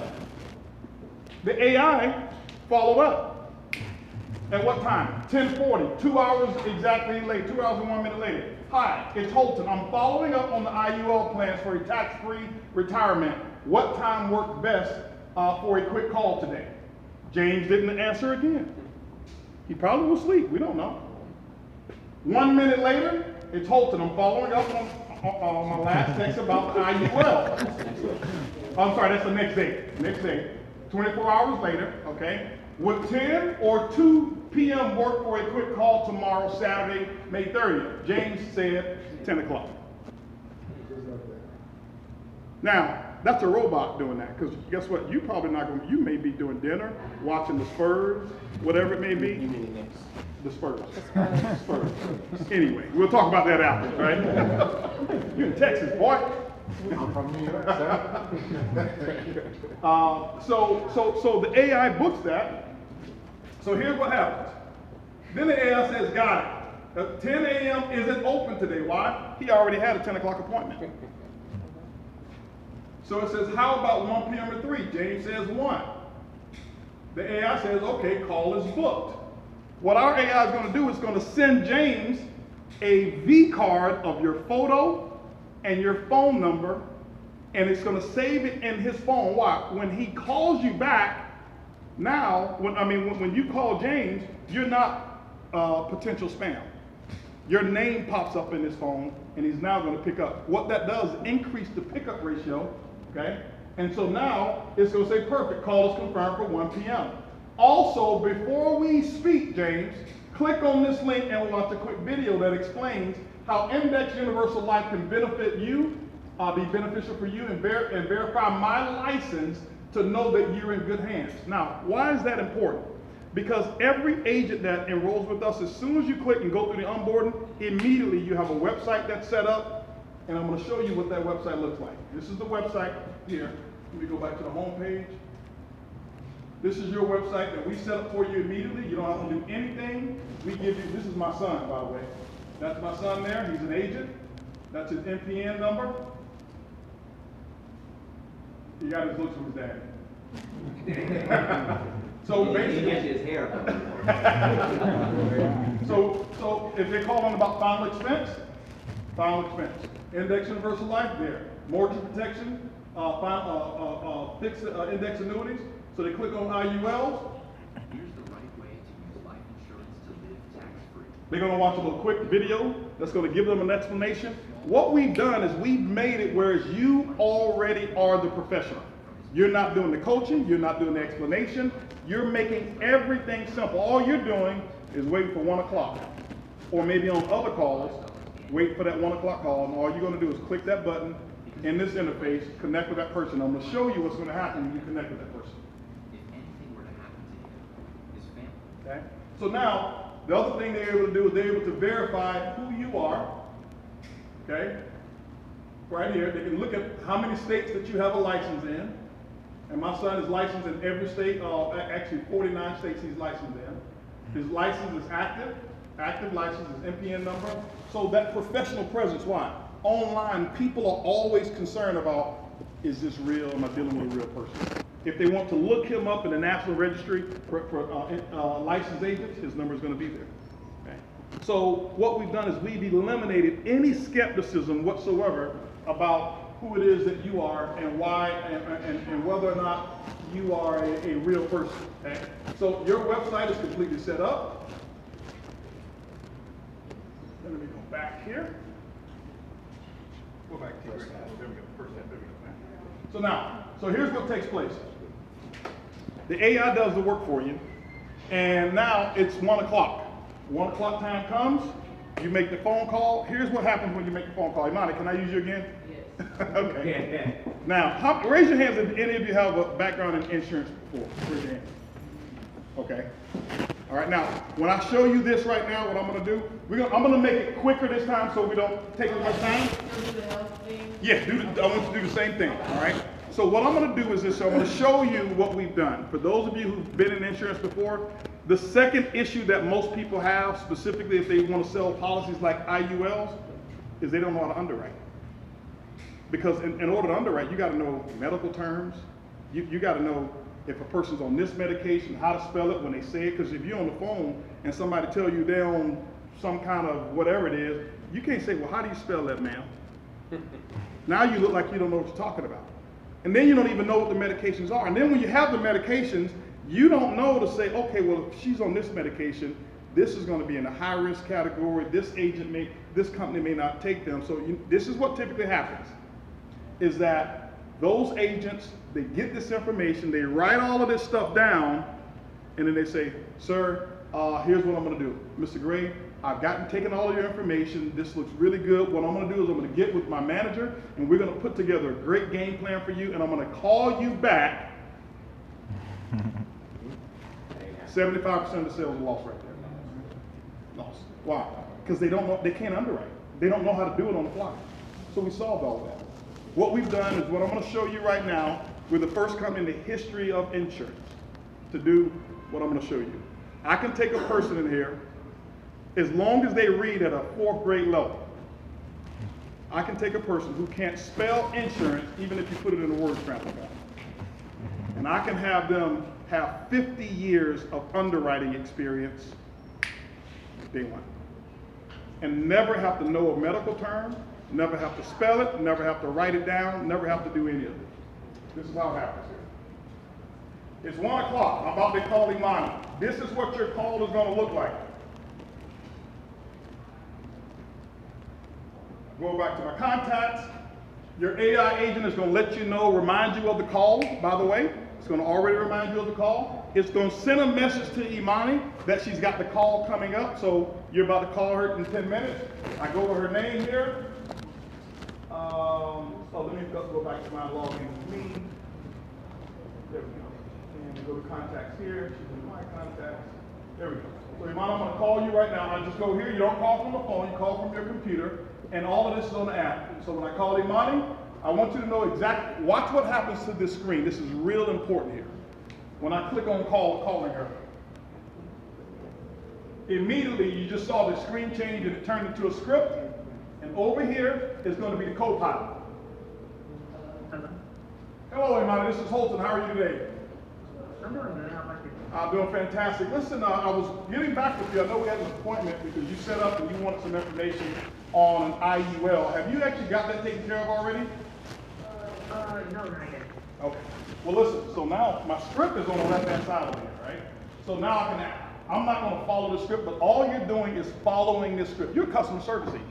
The AI followed up. At what time? 10:40, 2 hours exactly late, 2 hours and 1 minute later. Hi, it's Holton. I'm following up on the IUL plans for a tax-free retirement. What time worked best for a quick call today? James didn't answer again. He probably was asleep, we don't know. 1 minute later, it's Holton. I'm following up on my last text about the IUL. I'm sorry, that's the next day. Next day. 24 hours later, okay? Would 10 or 2 p.m. work for a quick call tomorrow, Saturday, May 30th? James said 10 o'clock. Now, that's a robot doing that, because guess what? You probably not going to, you may be doing dinner, watching the Spurs, whatever it may be. The Spurs. Spurs. Anyway, we'll talk about that after, right? You're in Texas, boy. I'm from New York, sir. So the AI books that. So here's what happens. Then the AI says, got it. 10 a.m. isn't open today. Why? He already had a 10 o'clock appointment. So it says, how about 1 p.m. or 3? James says 1. The AI says, okay, call is booked. What our AI is going to do is going to send James a V card of your photo and your phone number, and it's going to save it in his phone. Why? When he calls you back, now, when you call James, you're not potential spam. Your name pops up in his phone, and he's now going to pick up. What that does is increase the pickup ratio, okay? And so now it's going to say, perfect, call is confirmed for 1 p.m. Also, before we speak, James, click on this link and watch a quick video that explains how Index Universal Life can benefit you, be beneficial for you, and verify my license to know that you're in good hands. Now, why is that important? Because every agent that enrolls with us, as soon as you click and go through the onboarding, immediately you have a website that's set up, and I'm going to show you what that website looks like. This is the website here. Let me go back to the home page. This is your website that we set up for you immediately. You don't have to do anything. We give you, this is my son, by the way. That's my son there. He's an agent. That's his NPN number. He got his looks from his dad. So basically, he gets his hair. so if they call on about final expense, Index Universal Life there, mortgage protection, fixed index annuities. So they click on IULs. Here's the right way to use life insurance to live tax-free. They're going to watch a little quick video that's going to give them an explanation. What we've done is we've made it whereas you already are the professional. You're not doing the coaching, you're not doing the explanation, you're making everything simple. All you're doing is waiting for 1 o'clock. Or maybe on other calls, wait for that 1 o'clock call, and all you're going to do is click that button in this interface, connect with that person. I'm going to show you what's going to happen when you connect with that person. If anything were to happen to him, his family. Okay? So now, the other thing they're able to do is they're able to verify who you are. Okay? Right here, they can look at how many states that you have a license in. And my son is licensed in every state, actually 49 states he's licensed in. His license is active license, his NPN number. So that professional presence, why? Online, people are always concerned about, is this real? Am I dealing with a real person? If they want to look him up in the National Registry for licensed agents, his number is going to be there. Okay? So what we've done is we've eliminated any skepticism whatsoever about who it is that you are and why and whether or not you are a real person. Okay? So your website is completely set up. Let me go back here. Go back to your there we go. First step, there we go. So here's what takes place. The AI does the work for you, and now it's 1 o'clock. 1 o'clock time comes, you make the phone call. Here's what happens when you make the phone call. Imani, can I use you again? Yes. Okay. Now, raise your hands if any of you have a background in insurance before. Raise your hands. Okay. All right, now, when I show you this right now, what I'm gonna do, I'm gonna make it quicker this time so we don't take as much time. Yeah, I want you to do the same thing, all right? So what I'm gonna do is this, so I'm gonna show you what we've done. For those of you who've been in insurance before, the second issue that most people have, specifically if they wanna sell policies like IULs, is they don't know how to underwrite. Because in order to underwrite, you gotta know medical terms, you gotta know if a person's on this medication, how to spell it when they say it, because if you're on the phone and somebody tell you they're on some kind of whatever it is, you can't say, well, how do you spell that, ma'am? Now you look like you don't know what you're talking about. And then you don't even know what the medications are. And then when you have the medications, you don't know to say, okay, well, if she's on this medication, this is gonna be in a high risk category, this company may not take them. So this is what typically happens, is that those agents, they get this information, they write all of this stuff down, and then they say, sir, here's what I'm gonna do. Mr. Gray, I've taken all of your information, this looks really good. What I'm gonna do is I'm gonna get with my manager, and we're gonna put together a great game plan for you, and I'm gonna call you back. 75% of the sales are lost right there. Lost. Why? Because they don't know, they can't underwrite. They don't know how to do it on the fly. So we solved all of that. What we've done is what I'm going to show you right now. We're the first company in the history of insurance to do what I'm going to show you. I can take a person in here, as long as they read at a 4th grade level. I can take a person who can't spell insurance, even if you put it in a word scramble guide. And I can have them have 50 years of underwriting experience day one. And never have to know a medical term, never have to spell it, never have to write it down, never have to do any of it. This is how it happens here. It's 1 o'clock, I'm about to call Imani. This is what your call is gonna look like. Go back to my contacts. Your AI agent is gonna let you know, remind you of the call, by the way. It's gonna already remind you of the call. It's gonna send a message to Imani that she's got the call coming up, so you're about to call her in 10 minutes. I go to her name here. So let me go back to my login screen. There we go. And we go to contacts here. She's in my contacts. There we go. So Imani, I'm gonna call you right now. I just go here. You don't call from the phone, you call from your computer. And all of this is on the app. So when I call Imani, I want you to know exactly, watch what happens to this screen. This is real important here. When I click on calling her, immediately you just saw the screen change and it turned into a script. And over here is going to be the co-pilot. Hello, Imani, this is Holton. How are you today? I'm doing good. How about you? I'm doing fantastic. Listen, I was getting back with you. I know we had an appointment because you set up and you wanted some information on an IUL. Have you actually got that taken care of already? No, not yet. Okay. Well, listen, so now my script is on the left-hand side over here, right? So now I'm not going to follow the script, but all you're doing is following this script. You're a customer service agent.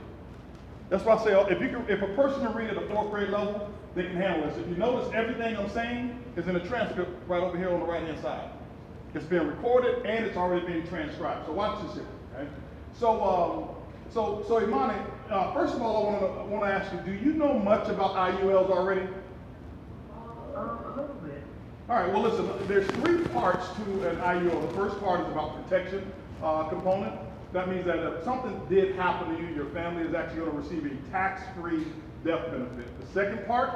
That's why I say if a person can read at a 4th grade level, they can handle this. If you notice, everything I'm saying is in a transcript right over here on the right-hand side. It's been recorded and it's already being transcribed. So watch this here, okay? So Imani, first of all, I want to ask you, do you know much about IULs already? A little bit. All right, well listen, there's 3 parts to an IUL. The first part is about protection component. That means that if something did happen to you, your family is actually going to receive a tax-free death benefit. The second part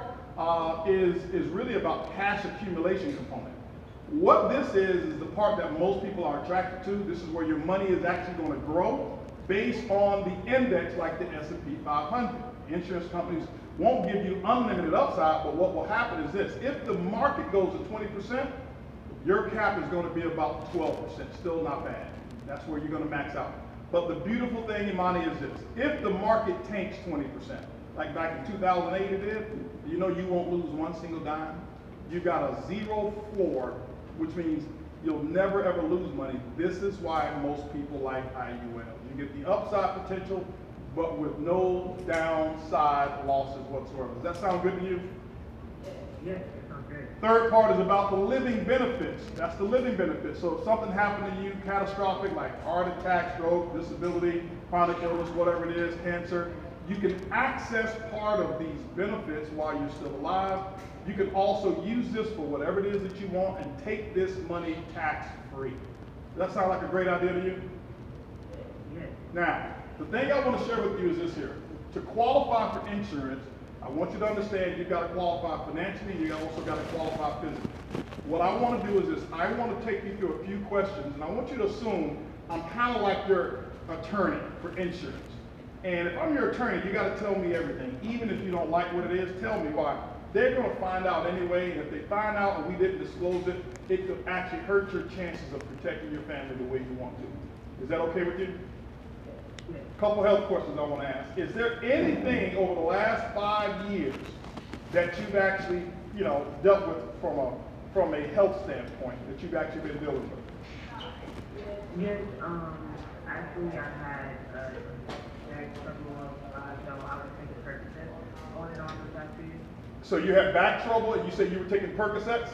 is really about cash accumulation component. What this is the part that most people are attracted to. This is where your money is actually going to grow based on the index like the S&P 500. Insurance companies won't give you unlimited upside, but what will happen is this. If the market goes to 20%, your cap is going to be about 12%, still not bad. That's where you're going to max out. But the beautiful thing, Imani, is this. If the market tanks 20%, like back in 2008 it did, you know you won't lose one single dime. You got a 0 floor, which means you'll never ever lose money. This is why most people like IUL. You get the upside potential, but with no downside losses whatsoever. Does that sound good to you? Yes, that sounds great. Third part is about the living benefits. That's the living benefits. So if something happened to you, catastrophic, like heart attack, stroke, disability, chronic illness, whatever it is, cancer, you can access part of these benefits while you're still alive. You can also use this for whatever it is that you want and take this money tax-free. Does that sound like a great idea to you? Yes. Now, the thing I want to share with you is this here. To qualify for insurance, I want you to understand you've got to qualify financially, you also got to qualify physically. What I want to do is this, I want to take you through a few questions, and I want you to assume I'm kind of like your attorney for insurance. And if I'm your attorney, you got to tell me everything. Even if you don't like what it is, tell me why. They're going to find out anyway, and if they find out and we didn't disclose it, it could actually hurt your chances of protecting your family the way you want to. Is that okay with you? Yes. Couple health questions I want to ask. Is there anything over the last 5 years that you've actually, dealt with from a health standpoint that you've actually been dealing with? Yes, actually I had back trouble so I was taking Percocet on and on for that 2 years. So you had back trouble and you said you were taking Percocets?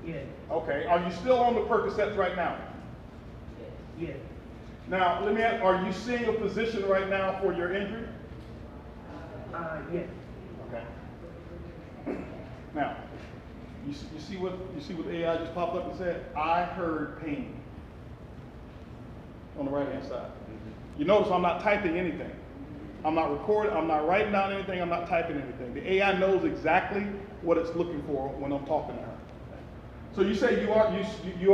Yes. Okay. Are you still on the Percocets right now? Yes. Now, let me ask, are you seeing a physician right now for your injury? Yes. Okay. Now, you see what AI just popped up and said? I heard pain on the right-hand side. You notice I'm not typing anything. I'm not recording, I'm not writing down anything, I'm not typing anything. The AI knows exactly what it's looking for when I'm talking to her. So you say you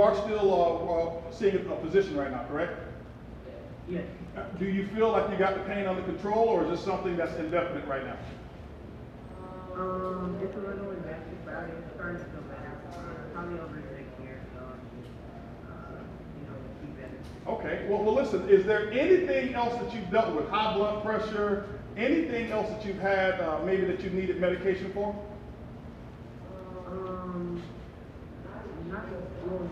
are still seeing a physician right now, correct? Yes. Do you feel like you got the pain under control, or is this something that's indefinite right now? It's a little invested, but it's starting to feel better. Probably over the next year, so keep better. Okay, well, listen, is there anything else that you've dealt with? High blood pressure, anything else that you've had, maybe that you needed medication for?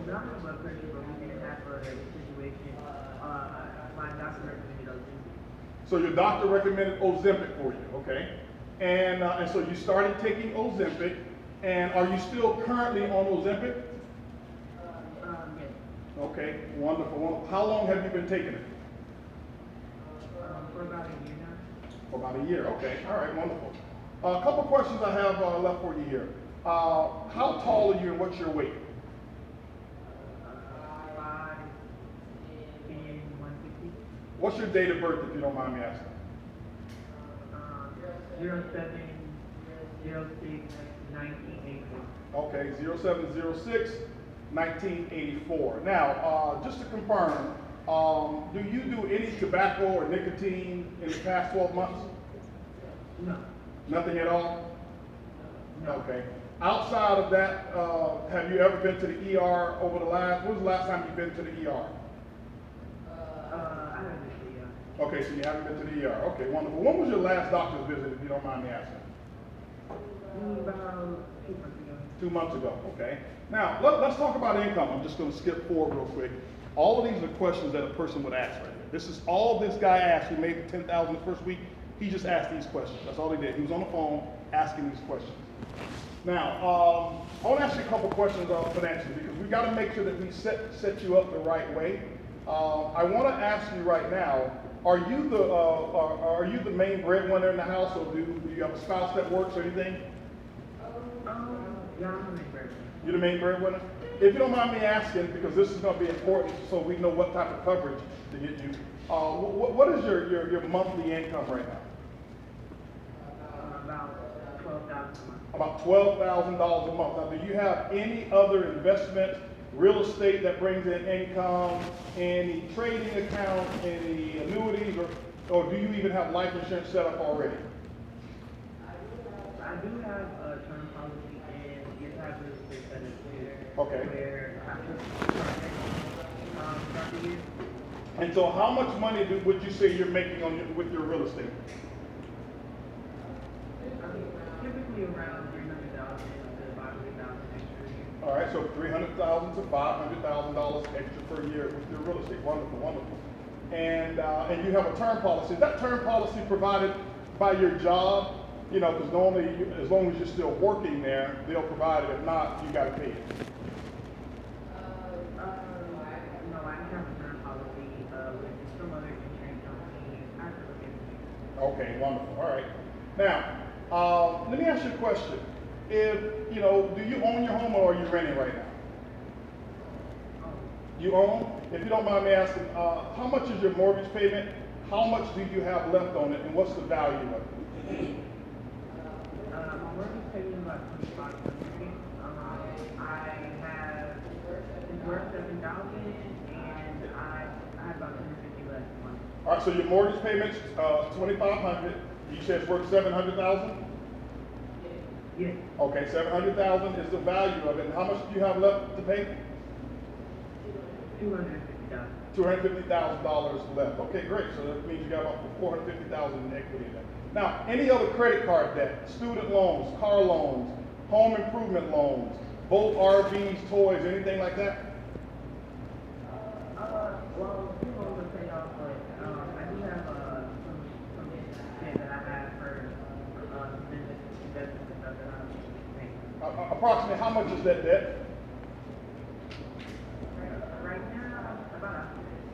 Not high blood pressure, but we did have a situation. My doctor recommended Ozempic. So your doctor recommended Ozempic for you, okay? And so you started taking Ozempic, and are you still currently on Ozempic? Yes. Okay, wonderful, wonderful. How long have you been taking it? For about a year now. For about a year, okay. All right, wonderful. A couple questions I have left for you here. How tall are you and what's your weight? 5'10", 160. What's your date of birth, if you don't mind me asking? 07/06/1984. Okay, 07/06, 1984. Now, just to confirm, do you do any tobacco or nicotine in the past 12 months? No. Nothing at all? No. Okay. Outside of that, have you ever been to the ER over the when was the last time you've been to the ER? I haven't been to the Okay, so you haven't been to the ER. Okay, wonderful. When was your last doctor's visit, if you don't mind me asking? About 2 months ago. 2 months ago, okay. Now, let's talk about income. I'm just going to skip forward real quick. All of these are questions that a person would ask right here. This is all this guy asked who made the $10,000 the first week. He just asked these questions. That's all he did. He was on the phone asking these questions. Now, I want to ask you a couple questions financially because we've got to make sure that we set you up the right way. I want to ask you right now, are you the main breadwinner in the house, or do you have a spouse that works or anything? Yeah, I'm the main breadwinner. You're the main breadwinner? If you don't mind me asking, because this is going to be important so we know what type of coverage to get you, what is your monthly income right now? About $12,000 a month. About $12,000 a month. Now, do you have any other investment, real estate that brings in income, any trading accounts, any annuities, or do you even have life insurance set up already? I do have a term policy and it has real estate set up too. Okay. Where I took start the year. And so how much money would you say you're making with your real estate? Typically around $300,000 to $500,000 extra a year. All right, so $300,000 to $500,000 extra per year with your real estate. Wonderful, wonderful. And you have a term policy. Is that term policy provided by your job, You know, because normally, as long as you're still working there, they'll provide it. If not, you got to pay it. No, I have a return policy, with some other insurance company. I have to look into it. Okay, wonderful. All right. Now, let me ask you a question. If, you know, do you own your home or are you renting right now? You own? If you don't mind me asking, how much is your mortgage payment? How much do you have left on it, and what's the value of it? My mortgage payment is about $25. I have, it's worth $7,000, and I have about $150 left a month. All right, so your mortgage payment's $2,500. You said it's worth $700,000. Yes. Okay, $700,000 is the value of it. And how much do you have left to pay? $250. $250,000 left. Okay, great. So that means you got about $450,000 in equity in that. Now, any other credit card debt, student loans, car loans, home improvement loans, boat RVs, toys, anything like that? Well, two loans are paid off, but I do have some debt that I have for business investments and stuff that I'm making. Approximately how much is that debt? Right now, about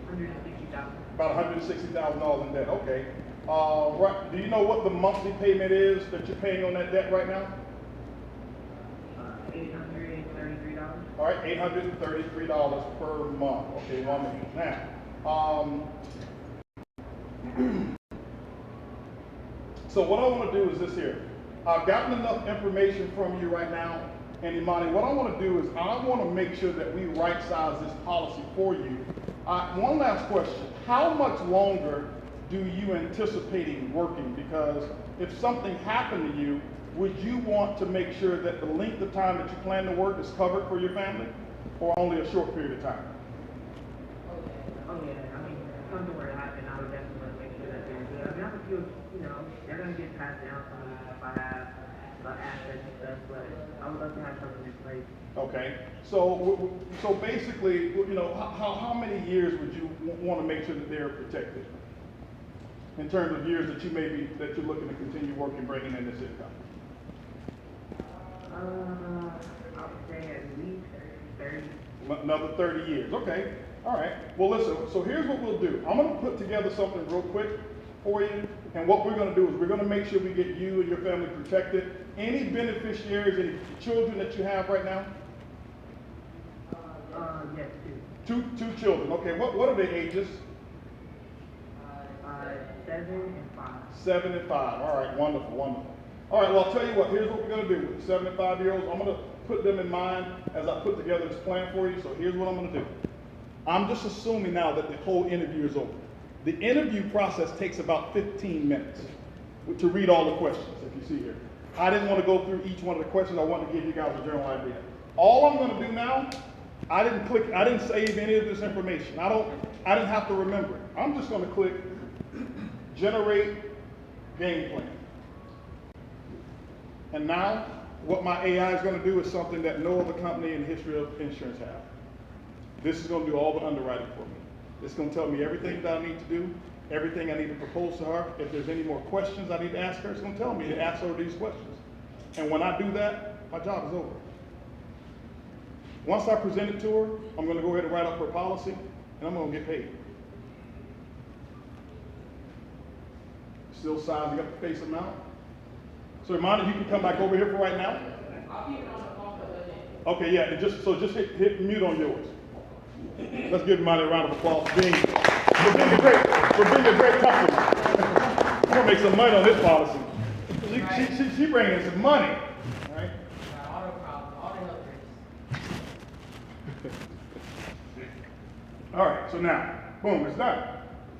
$160,000. About $160,000 in debt. Okay. Right. Do you know what the monthly payment is that you're paying on that debt right now? $833. All right, $833 per month. Okay, 1 minute. Now, so what I want to do is this here. I've gotten enough information from you right now, and Imani, what I want to do is I want to make sure that we right-size this policy for you. One last question. How much longer do you anticipate working? Because if something happened to you, would you want to make sure that the length of time that you plan to work is covered for your family, or only a short period of time? Oh yeah, I mean, if something were to happen, I would definitely want to make sure that they're good. I mean, I would feel, you know, they're going to get passed down to me if I have assets and stuff, but I would love to have something in place. Okay, so basically, you know, how many years would you want to make sure that they're protected in terms of years that you're looking to continue working, bringing in this income? I would say at least 30. Another 30 years. Okay. All right. Well, listen. So here's what we'll do. I'm going to put together something real quick for you, and what we're going to do is we're going to make sure we get you and your family protected. Any beneficiaries, any children that you have right now? Yes, two. Two children. Okay. What are their ages? 7 and 5. 7 and 5. All right. Wonderful. Wonderful. All right. Well, I'll tell you what. Here's what we're going to do with the 7 and 5-year-olds. I'm going to put them in mind as I put together this plan for you. So here's what I'm going to do. I'm just assuming now that the whole interview is over. The interview process takes about 15 minutes to read all the questions, if you see here. I didn't want to go through each one of the questions. I wanted to give you guys a general idea. All I'm going to do now, I didn't save any of this information. I didn't have to remember it. I'm just going to click generate game plan. And now, what my AI is going to do is something that no other company in the history of insurance have. This is going to do all the underwriting for me. It's going to tell me everything that I need to do, everything I need to propose to her. If there's any more questions I need to ask her, it's going to tell me to ask her these questions. And when I do that, my job is over. Once I present it to her, I'm going to go ahead and write up her policy, and I'm going to get paid. Still sizing up the face amount. So Imani, you can come back over here for right now. Okay, yeah, just hit mute on yours. Let's give Imani a round of applause for being a great customer. We're gonna make some money on this policy. She bringing in some money, right? All right, so now, boom, it's done.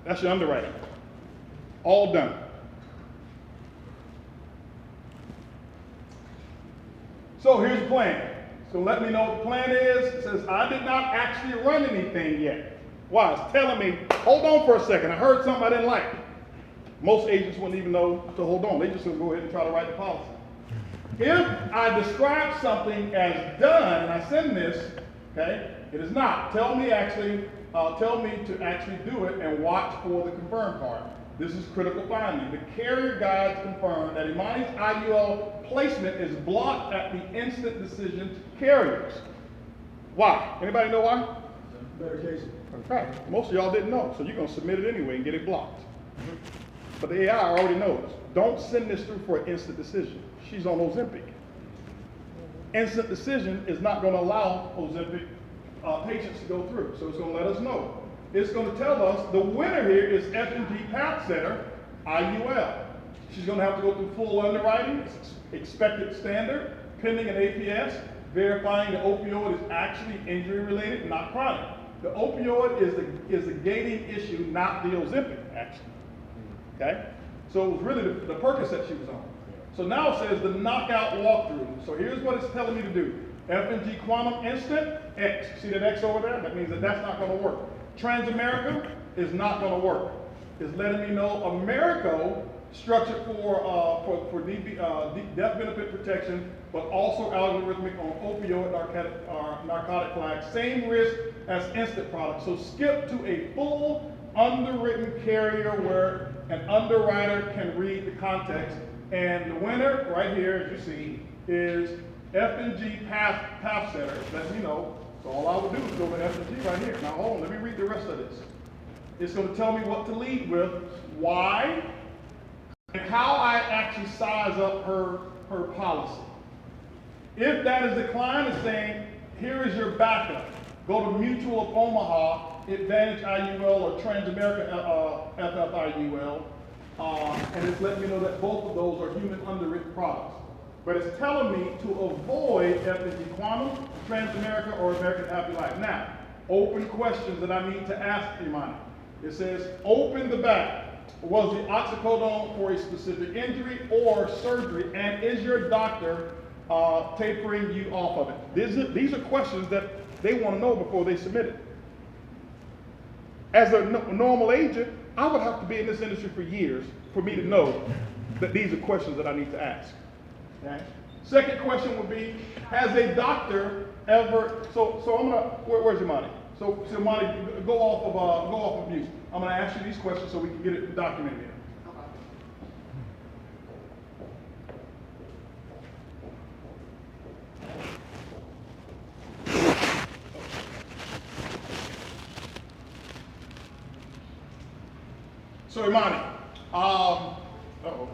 That's your underwriting. All done. So here's the plan. So let me know what the plan is. It says, I did not actually run anything yet. Why? It's telling me, hold on for a second. I heard something I didn't like. Most agents wouldn't even know to hold on. They just gonna go ahead and try to write the policy. If I describe something as done and I send this, okay, it is not. Tell me to actually do it and watch for the confirm part. This is critical finding. The carrier guides confirm that Imani's IUL placement is blocked at the instant decision carriers. Why? Anybody know why? Medication. Okay. Most of y'all didn't know, so you're going to submit it anyway and get it blocked. But the AI already knows. Don't send this through for an instant decision. She's on Ozempic. Instant decision is not going to allow Ozempic patients to go through, so it's going to let us know. It's going to tell us the winner here is F&G Path Center, IUL. She's going to have to go through full underwriting, expected standard, pending an APS, verifying the opioid is actually injury related, not chronic. The opioid is the gating issue, not the Ozempic, actually. Okay? So it was really the Percocet she was on. So now it says the knockout walkthrough. So here's what it's telling me to do. F&G Quantum Instant, X. See that X over there? That means that that's not going to work. Transamerica is not going to work. It's letting me know Americo, structured for death benefit protection, but also algorithmic on opioid narcotic flags. Same risk as instant products. So skip to a full underwritten carrier where an underwriter can read the context. And the winner right here, as you see, is F&G Path Center. Let me know. So all I would do is go to F&G right here. Now hold on, let me read the rest of this. It's going to tell me what to lead with, why, and how I actually size up her policy. If that is declined, it's saying, here is your backup. Go to Mutual of Omaha, Advantage IUL, or Transamerica FFIUL, and it's letting me know that both of those are human underwritten products. But it's telling me to avoid F&G Quantum, Transamerica, or American Happy Life. Now, open questions that I need to ask Imani. It says, open the back. Was the oxycodone for a specific injury or surgery? And is your doctor tapering you off of it? These are questions that they want to know before they submit it. As a normal agent, I would have to be in this industry for years for me to know that these are questions that I need to ask. Okay? Second question would be, has a doctor ever, so I'm gonna, where's your money? So money, go off of mute. I'm gonna ask you these questions so we can get it documented here. So Imani, uh-oh.